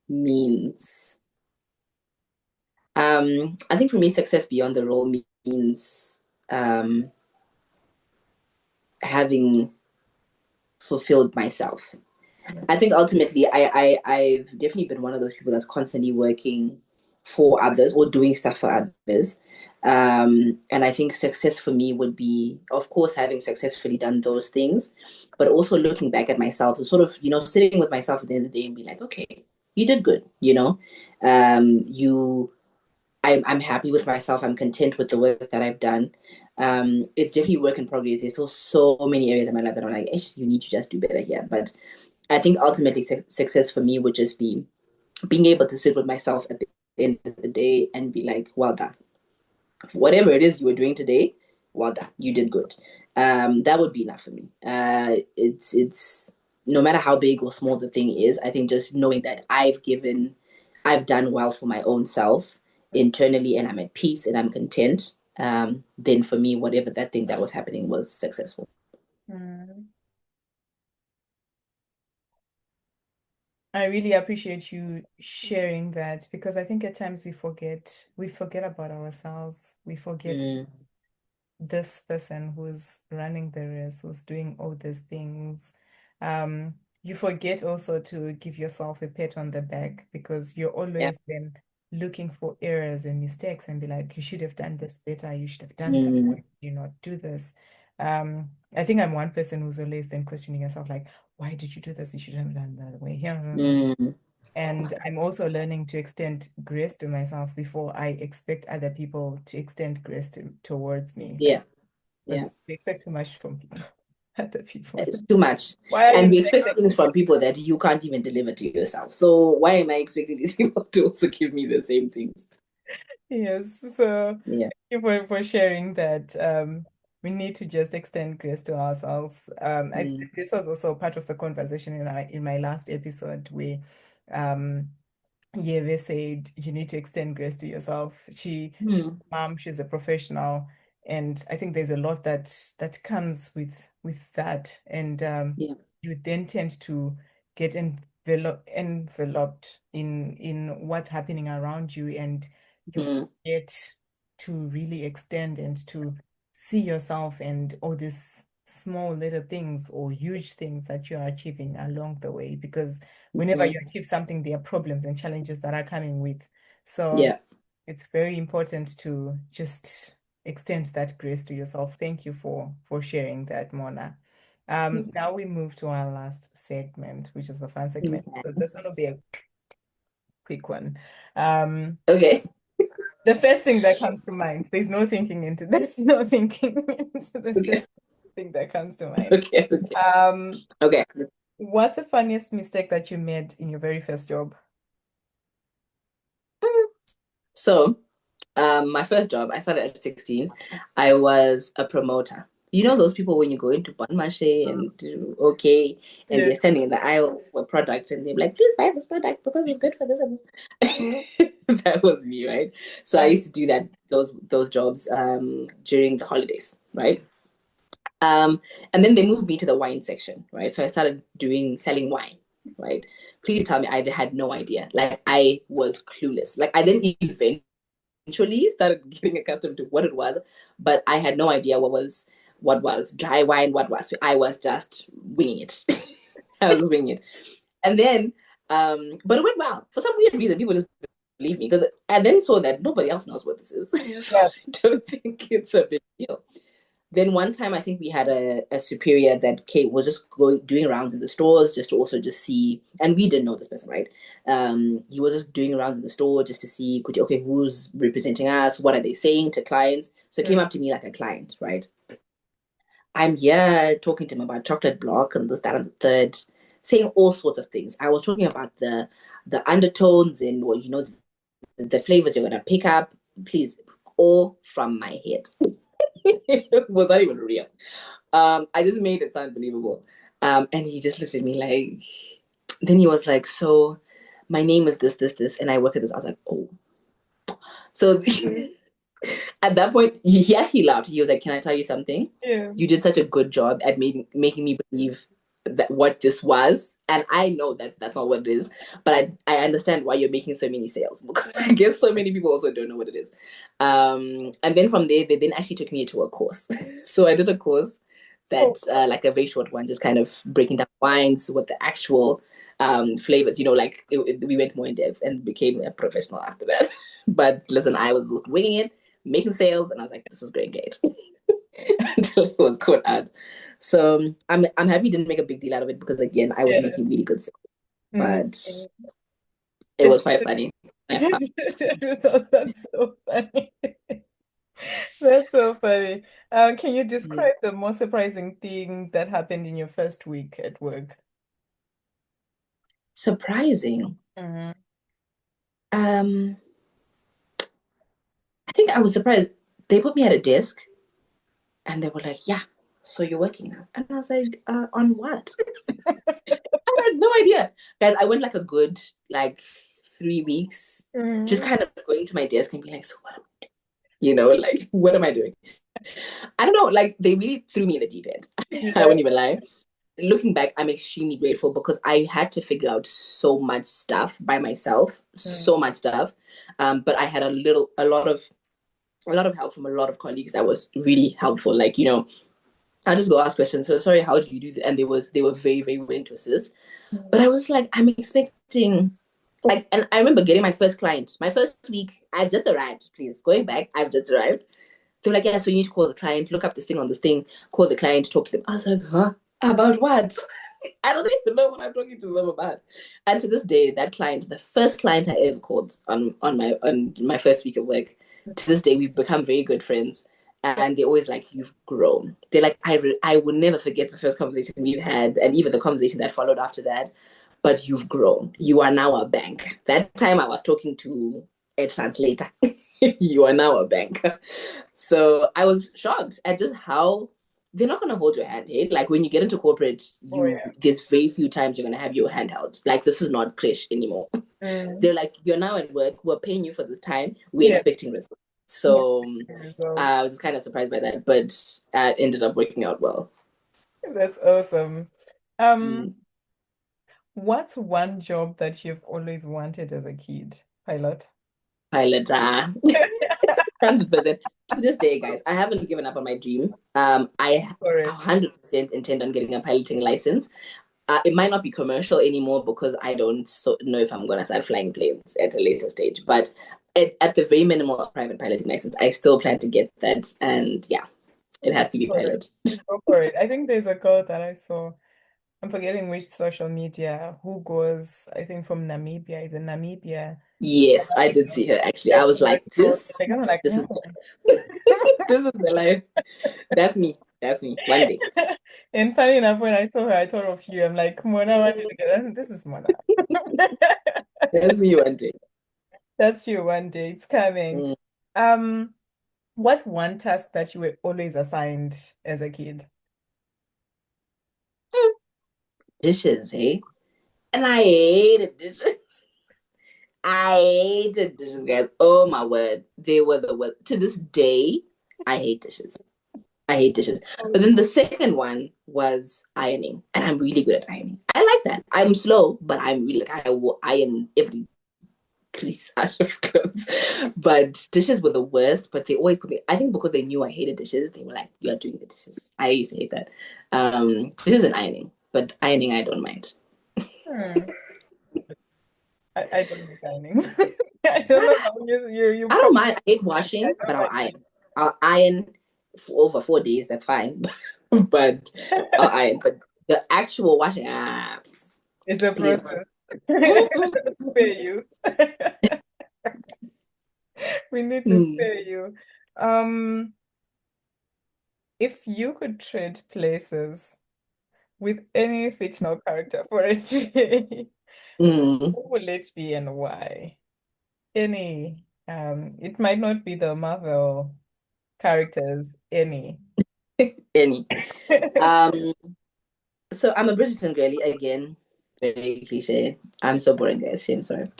means. I think for me, success beyond the role means um, having fulfilled myself. I think ultimately, I've definitely been one of those people that's constantly working for others or doing stuff for others. And I think success for me would be, of course, having successfully done those things, but also looking back at myself and sort of, sitting with myself at the end of the day and be like, okay, you did good, you I'm happy with myself. I'm content with the work that I've done. It's definitely work in progress. There's still so many areas in my life that I'm like, you need to just do better here. But I think ultimately success for me would just be being able to sit with myself at the end of the day and be like, well done. Whatever it is you were doing today, well done. You did good. That would be enough for me. It's no matter how big or small the thing is, I think just knowing that I've done well for my own self internally and I'm at peace and I'm content, then for me, whatever that thing that was happening was successful. Mm. I really appreciate you sharing that because I think at times we forget about ourselves. We forget Mm, this person who's running the race, who's doing all these things. You forget also to give yourself a pat on the back because you're yeah. always then looking for errors and mistakes and be like, you should have done this better, you should have done that. Why Mm, did you not do this? I think I'm one person who's always then questioning yourself, like, why did you do this? You should have done that way. Yeah. mm, And I'm also learning to extend grace to myself before I expect other people to extend grace towards me. Like, yeah. Yeah. because we expect too much from people, other people. It's too much. Why are you And we not expect things accepting? from people that you can't even deliver to yourself. So why am I expecting these people to also give me the same things? Yes. So Yeah. thank you for sharing that. We need to just extend grace to ourselves. Mm. This was also part of the conversation in my last episode where um yeah, they said you need to extend grace to yourself. She's Mm. a mom, she's a professional, and I think there's a lot that comes with that. And Yeah. you then tend to get enveloped in what's happening around you, and you Mm. forget to really extend and to see yourself and all these small little things or huge things that you are achieving along the way, because whenever you Mhm. achieve something, there are problems and challenges that are coming with. So Yeah. it's very important to just extend that grace to yourself. Thank you for sharing that, Mona. Now we move to our last segment, which is the fun segment. Yeah. So this one will be a quick one. Um, Okay. the first thing that comes to mind, there's no thinking into this, no thinking into the first Okay. thing that comes to mind. Okay. Okay. Um, Okay. what's the funniest mistake that you made in your very first job? So, my first job, I started at 16. I was a promoter. You know those people when you go into Bon Marché and do okay, and Yeah. they're standing in the aisle for a product and they're like, please buy this product because it's good for this and this. That was me, right? So I Uh, used to do that, those jobs during the holidays, right? Um, and then they moved me to the wine section, right? So I started selling wine, right? Please tell me I had no idea. Like I was clueless. Like I didn't even eventually started getting accustomed to what it was, but I had no idea what was dry wine, what was. I was just winging it. I was just winging it, and then but it went well for some weird reason. People just believe me because I then saw that nobody else knows what this is, so yeah. I don't think it's a big deal. Then one time I think we had a superior that Kate was just going doing rounds in the stores just to also just see, and we didn't know this person, right? He was just doing rounds in the store just to see, okay, who's representing us, what are they saying to clients? So it Yeah. came up to me like a client, right? I'm here talking to him about chocolate block and this, that, and the third, saying all sorts of things. I was talking about the undertones and well, the flavors you're gonna pick up. Please, all from my head. It was not even real. I just made it sound believable. And he just looked at me like, then he was like, so my name is this, this, this, and I work at this. I was like, oh. So at that point, he actually laughed. He was like, can I tell you something? Yeah. You did such a good job at making me believe that what this was. And I know that's not what it is, but I understand why you're making so many sales because I guess so many people also don't know what it is. And then from there, they then actually took me to a course. So I did a course Oh, that, like a very short one, just kind of breaking down wines, what the actual flavors, like we went more in depth and became a professional after that. But listen, I was just winging it, making sales, and I was like, this is going great until it was caught out. So I'm happy didn't make a big deal out of it because again, I was yeah. making really good sales, Mm. but it It, was quite funny. that's so funny. That's so funny. Can you Yeah. describe the most surprising thing that happened in your first week at work? Surprising. Mhm. Um, I think I was surprised. They put me at a desk and they were like, "Yeah, so you're working now," and I was like, "On what?" I had no idea, guys. I went like a good 3 weeks, just Mhm. kind of going to my desk and being like, "So what? Like what am I doing?" I don't know. Like they really threw me in the deep end. I Yeah. wouldn't even lie. Looking back, I'm extremely grateful because I had to figure out so much stuff by myself, Mm. so much stuff. But I had a lot of help from a lot of colleagues that was really helpful. Like, I just go ask questions. So sorry, how do you do that? And they were very, very willing to assist. But I was like, I'm expecting and I remember getting my first client. My first week, I've just arrived, please. Going back, I've just arrived. They were like, yeah, so you need to call the client, look up this thing on this thing, call the client, talk to them. I was like, huh? About what? I don't even know what I'm talking to them about. And to this day, that client, the first client I ever called on my first week of work, to this day we've become very good friends. And they're always like, "You've grown." They're like, "I will never forget the first conversation we've had, and even the conversation that followed after that. But you've grown. You are now a bank. That time I was talking to a translator. You are now a bank." So I was shocked at just how they're not gonna hold your hand, hey? Like when you get into corporate, Oh, you yeah. there's very few times you're gonna have your hand held. Like this is not creche anymore. Mm. They're like, you're now at work, we're paying you for this time, we're Yeah. expecting results. Yeah. So Result. I was just kind of surprised by that, but ended up working out well. That's awesome. Um, Mm. what's one job that you've always wanted as a kid? Pilot. Pilot, 100%. to this day, guys, I haven't given up on my dream. I For it. 100% intend on getting a piloting license. It might not be commercial anymore because I don't know if I'm gonna start flying planes at a later stage. But at the very minimal, a private piloting license, I still plan to get that. And yeah, it has to be For it. pilot. Go for it. I think there's a girl that I saw. I'm forgetting which social media who goes, I think from Namibia. Is in Namibia. Yes, I did see her actually. Yeah, I was like, so this, like, I'm like, this is this is the life. That's me. That's me. One day. and funny enough, when I saw her, I thought of you. I'm like, Mona, I want you to get this is Mona. That's me one day. That's you one day. It's coming. Mm. Um, what's one task that you were always assigned as a kid? Dishes, eh? And I hated dishes. I hated dishes, guys. Oh my word. They were the worst. To this day, I hate dishes. I hate dishes. But then the second one was ironing. And I'm really good at ironing. I like that. I'm slow, but I'm really like I will iron every crease out of clothes. But dishes were the worst, but they always put me I think because they knew I hated dishes, they were like, you are doing the dishes. I used to hate that. Dishes and ironing. But ironing I don't mind. Hmm. I don't like ironing. I don't know how you I don't probably mind. I hate I washing, but don't I'll like iron. I'll iron for over 4 days. That's fine. But I'll iron. But the actual washing, please, it's a please. process. Mm-mm. Spare you. We need to Mm. spare you. Um, if you could trade places with any fictional character for a day, Mm. who will it be and why? Any. It might not be the Marvel characters, any. Any. Um, so I'm a Bridgerton girly again. Very cliche. I'm so boring, guys. Shame, sorry.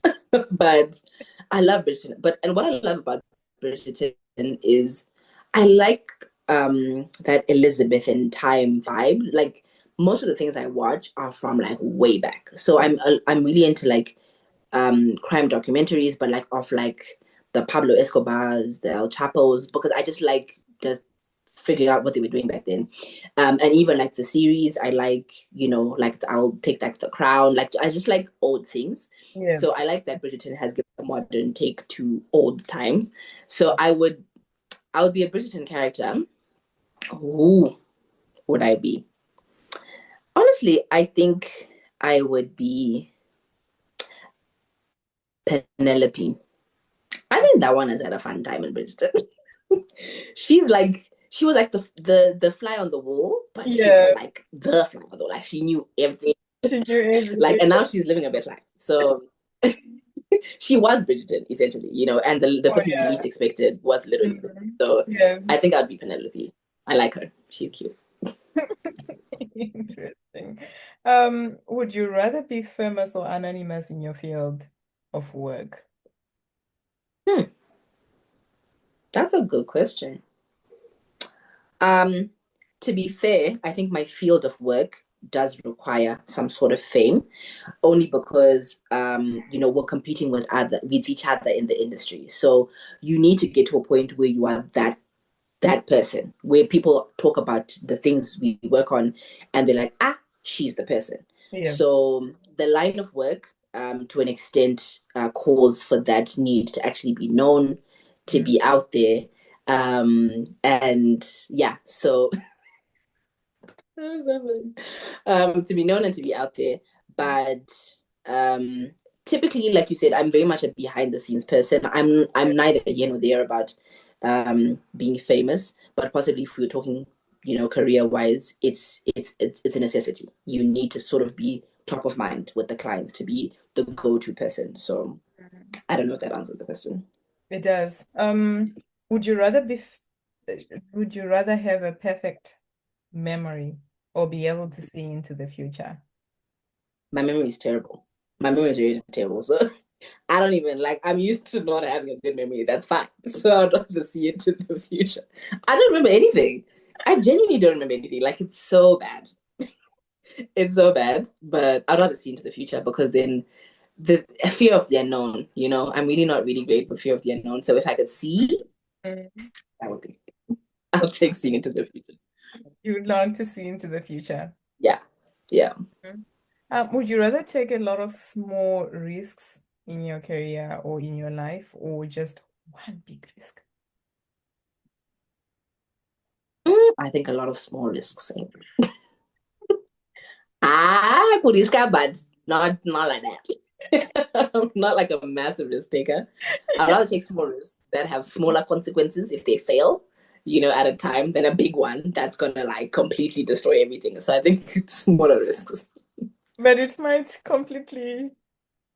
But I love Bridgerton. And what I love about Bridgerton is I like that Elizabethan time vibe. Like most of the things I watch are from like way back. So I'm really into like crime documentaries, but like of like the Pablo Escobars, the El Chapos, because I just like the figuring out what they were doing back then. And even like the series, I like, like I'll take like The Crown, like I just like old things. Yeah. So I like that Bridgerton has given a modern take to old times. So I would be a Bridgerton character. Who would I be? Honestly, I think I would be Penelope. I think that one has had a fun time in Bridgerton. She was like the fly on the wall, but she was Yeah, like the fly on the wall. Like she knew everything. she knew Like everything. and now she's living her best life. So she was Bridgerton, essentially, and the Oh, person you yeah. least expected was literally Bridgerton. Mhm. So Yeah. I think I'd be Penelope. I like her. She's cute. Interesting. Would you rather be famous or anonymous in your field of work? Hmm, that's a good question. Um, to be fair, I think my field of work does require some sort of fame, only because we're competing with each other in the industry. So you need to get to a point where you are that person, where people talk about the things we work on, and they're like, she's the person. Yeah. So the line of work, to an extent, calls for that need to actually be known, to Mm. be out there, and yeah, so to be known and to be out there. But um, typically, like you said, I'm very much a behind the scenes person. I'm neither here nor there about being famous, but possibly if we are talking, career wise, it's a necessity. You need to sort of be top of mind with the clients to be the go-to person. So I don't know if that answers the question. It does. Would you rather would you rather have a perfect memory or be able to see into the future? My memory is terrible. My memory is really terrible. So I don't even like, I'm used to not having a good memory. That's fine. So I'd rather see it to the future. I don't remember anything. I genuinely don't remember anything. Like, it's so bad. It's so bad. But I'd rather see into the future because then the fear of the unknown, I'm really not really great with fear of the unknown. So if I could see, Mm. That would be. I'll take seeing into the future. You would learn to see into the future. Yeah, yeah. Mm. Would you rather take a lot of small risks in your career or in your life, or just one big risk? I think a lot of small risks. I could risk, but not like that. I'm not like a massive risk taker. I'd rather take small risks that have smaller consequences if they fail, at a time than a big one that's gonna like completely destroy everything. So I think smaller risks. But it might completely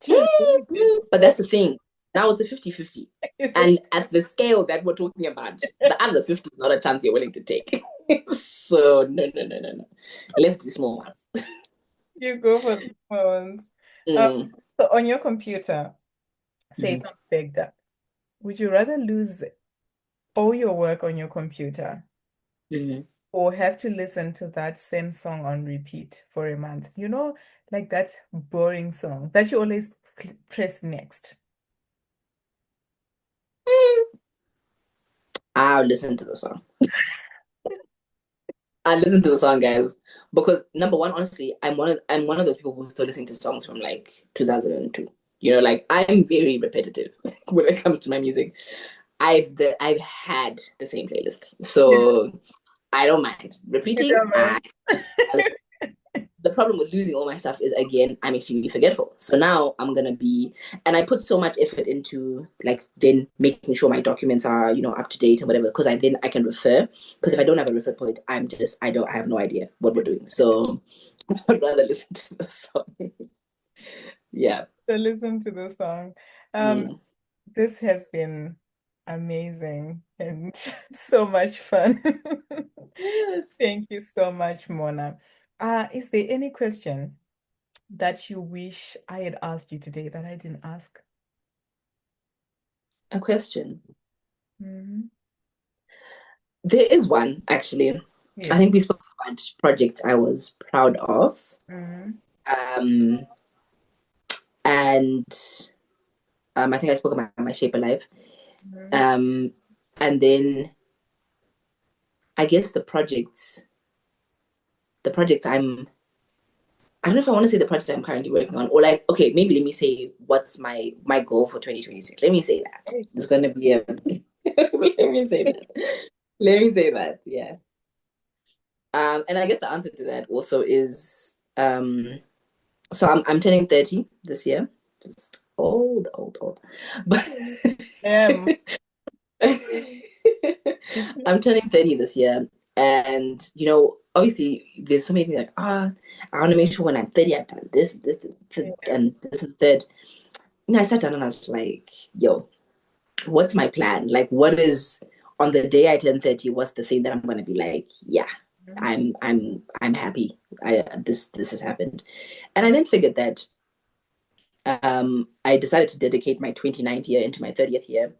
change everything. But that's the thing. Now it's a 50-50. It's a, And at the scale that we're talking about, the other 50 is not a chance you're willing to take. So no, no, no, no, no. Let's do small ones. you go for the phones. Um, Mm. so on your computer, say it's Mhm. on backed up, would you rather lose all your work on your computer Mhm. or have to listen to that same song on repeat for a month? Like that boring song that you always press next. I'll listen to the song. I listen to the song, guys, because number one, honestly, I'm one of those people who still listen to songs from like 2002. Like I'm very repetitive when it comes to my music. I've had the same playlist, Yeah, so I don't mind you repeating. don't mind. The problem with losing all my stuff is, again, I'm extremely forgetful. So now I'm gonna be, and I put so much effort into like then making sure my documents are up to date and whatever, because I can refer. Because if I don't have a refer point, I have no idea what we're doing. So I'd rather listen to the song. Yeah. To listen to the song. Um, Mm. this has been amazing and so much fun. Yeah. Thank you so much, Mona. Is there any question that you wish I had asked you today that I didn't ask? A question. Mhm. There is one actually. I Yes. think we spoke about projects I was proud of. Mhm. Um, and I think I spoke about my Shape Alive. Mhm. Um, and then I guess the projects I don't know if I want to say the project I'm currently working on, or like, okay, maybe let me say what's my goal for 2026. Let me say that. It's gonna be a let me say that. Let me say that, yeah. And I guess the answer to that also is so I'm turning 30 this year. Just old, old, old. But Um, I'm turning 30 this year. And, obviously, there's so many things like, I want to make sure when I'm 30, I've done this, yeah. and this is third. I sat down and I was like, yo, what's my plan? Like, what is on the day I turn 30, what's the thing that I'm going to be like, yeah, I'm happy. This has happened. And I then figured that I decided to dedicate my 29th year into my 30th year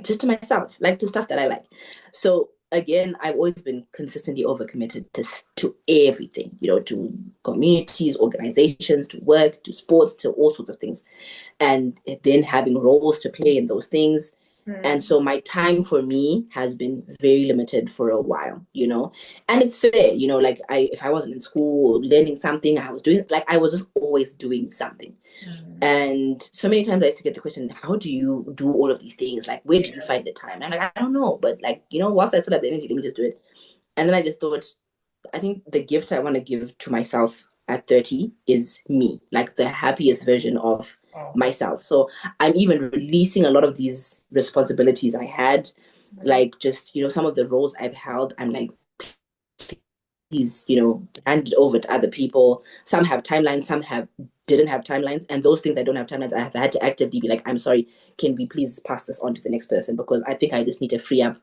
just to myself, like to stuff that I like. So again, I've always been consistently overcommitted to everything, to communities, organizations, to work, to sports, to all sorts of things, and then having roles to play in those things. And Mhm. so my time for me has been very limited for a while. And it's fair, like if I wasn't in school learning something, I was just always doing something. Mhm. And so many times I used to get the question, how do you do all of these things? Like, where do you find the time? And I'm like, I don't know. But like, whilst I still have the energy, let me just do it. And then I just thought, I think the gift I want to give to myself at 30 is me, like the happiest version of Oh. myself. So I'm even releasing a lot of these responsibilities I had, Mhm. like just, some of the roles I've held. I'm like, he's handed over to other people. Some have timelines, some have didn't have timelines, and those things that don't have timelines, I have had to actively be like, I'm sorry, can we please pass this on to the next person, because I think I just need to free up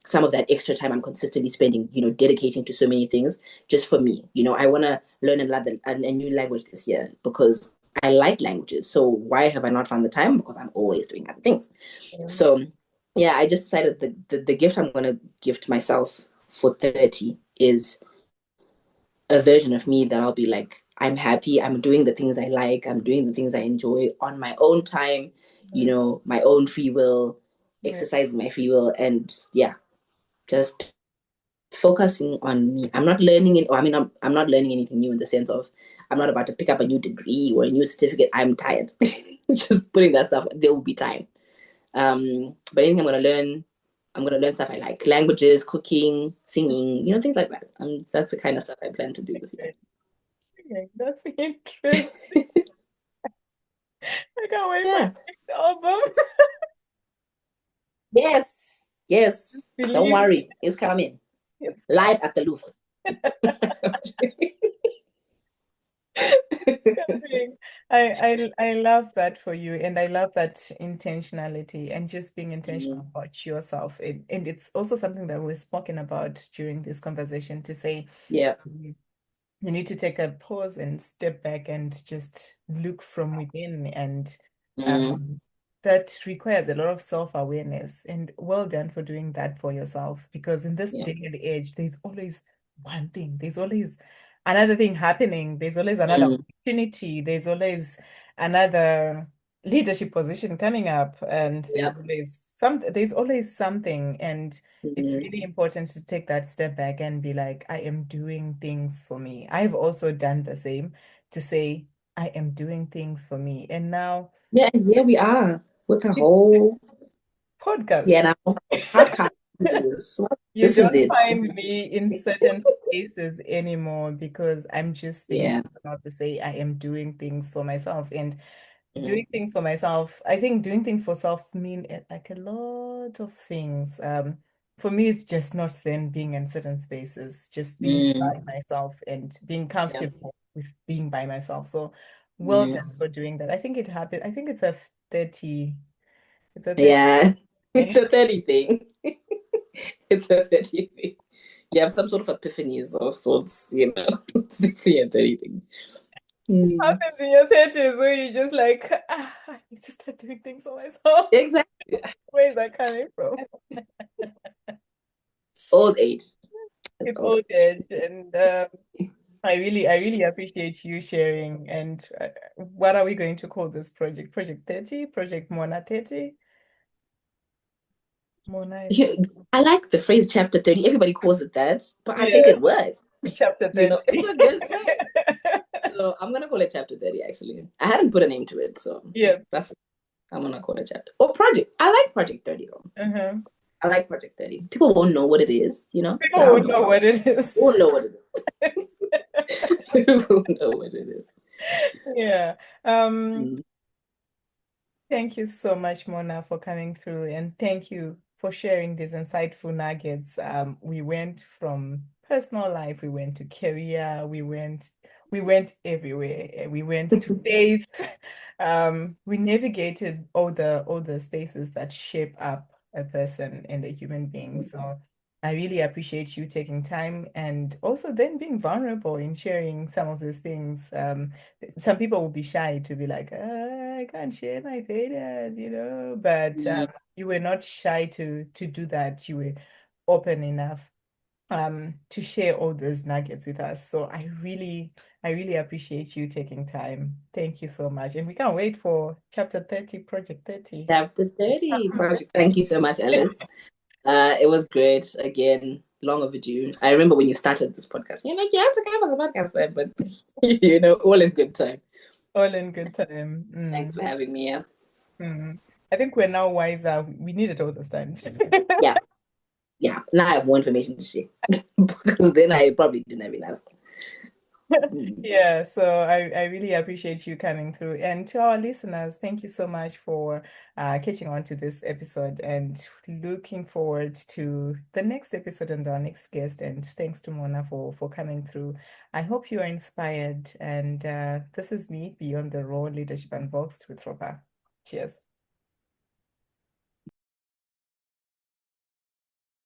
some of that extra time I'm consistently spending, dedicating to so many things just for me. I want to learn a new language this year because I like languages. So why have I not found the time? Because I'm always doing other things. Mhm. So yeah, I just decided that the gift I'm going to give to myself for 30 is a version of me that I'll be like, I'm happy, I'm doing the things I like, I'm doing the things I enjoy on my own time, my own free will. Yeah. exercising my free will, and yeah, just focusing on me. I'm not learning it, or I mean, I'm not learning anything new in the sense of I'm not about to pick up a new degree or a new certificate. I'm tired. Just putting that stuff. There will be time. But anything I'm gonna learn stuff I like: languages, cooking, singing, things like that. That's the kind of stuff I plan to do this year. Okay, that's interesting. I can't wait for Yeah. the next album. Yes. Yes. Don't Believe worry, it's coming it's live at the Louvre. coming. I love that for you, and I love that intentionality and just being intentional Mm, about yourself. And it's also something that we've spoken about during this conversation to say yeah. you need to take a pause and step back and just look from within. And Mm, um, that requires a lot of self-awareness. And well done for doing that for yourself. Because in this yeah. day and age, there's always one thing, there's always another thing happening, there's always another Mm, opportunity, there's always another leadership position coming up, and yeah. there's always something. And it's Mm, really important to take that step back and be like, I am doing things for me. I've also done the same, to say, I am doing things for me. And now, yeah, and here we are with a whole podcast. yeah now podcast. This You this is don't it. find me in certain spaces anymore because I'm just being Yeah. intentional to say I am doing things for myself. And doing Mm, things for myself, I think doing things for self mean like a lot of things. For me, it's just not then being in certain spaces, just being by mm, myself and being yeah. comfortable with being by myself. So well done Mm, for doing that. I think it happened. I think it's a 30, it's a 30 yeah. It's thing. a 30 thing. It's a 30 thing. You have some sort of epiphanies of sorts. It's definitely a 30 thing. Mm, Happens in your 30s where you just like, I need to start doing things for myself. exactly. Where is that coming from? Old age. It's It's old old age. age, and I really appreciate you sharing. And what are we going to call this project? Project 30? Project Mona 30? Mona and You I like the phrase chapter 30. Everybody calls it that, but I think yeah, it works. chapter It's 30. a good phrase. So I'm gonna call it chapter 30 actually. I hadn't put a name to it, so Yeah. that's I'm gonna call it chapter. Or project. I like project 30 though. Uh-huh. I like project 30. People won't know what it is. People But I'll won't know. know what it We'll is. know what it is. People know what it is. Yeah. Um, Mm. Thank you so much, Mona, for coming through, and thank you for sharing these insightful nuggets. We went from personal life, we went to career, we went everywhere. We went to faith. We navigated all the spaces that shape up a person and a human being. So I really appreciate you taking time and also then being vulnerable in sharing some of these things. Some people will be shy to be like, I can't share my failures, but Mm. you were not shy to do that. You were open enough to share all those nuggets with us. So I really appreciate you taking time. Thank you so much. And we can't wait for chapter 30, project 30. Chapter 30 project. Thank you so much, Alice. It was great. Again, long overdue. I remember when you started this podcast, you're like, you have to come on the podcast then, but all in good time. All in good time. Thanks for having me. Yeah. I think we're now wiser. We need it all this time. Yeah. Yeah. Now I have more information to share because then I probably didn't have enough. Mm. Yeah, so I really appreciate you coming through. And to our listeners, thank you so much for catching on to this episode and looking forward to the next episode and our next guest. And thanks to Mona for coming through. I hope you are inspired. And this is me, Beyond the Raw Leadership Unboxed with Roba. Cheers.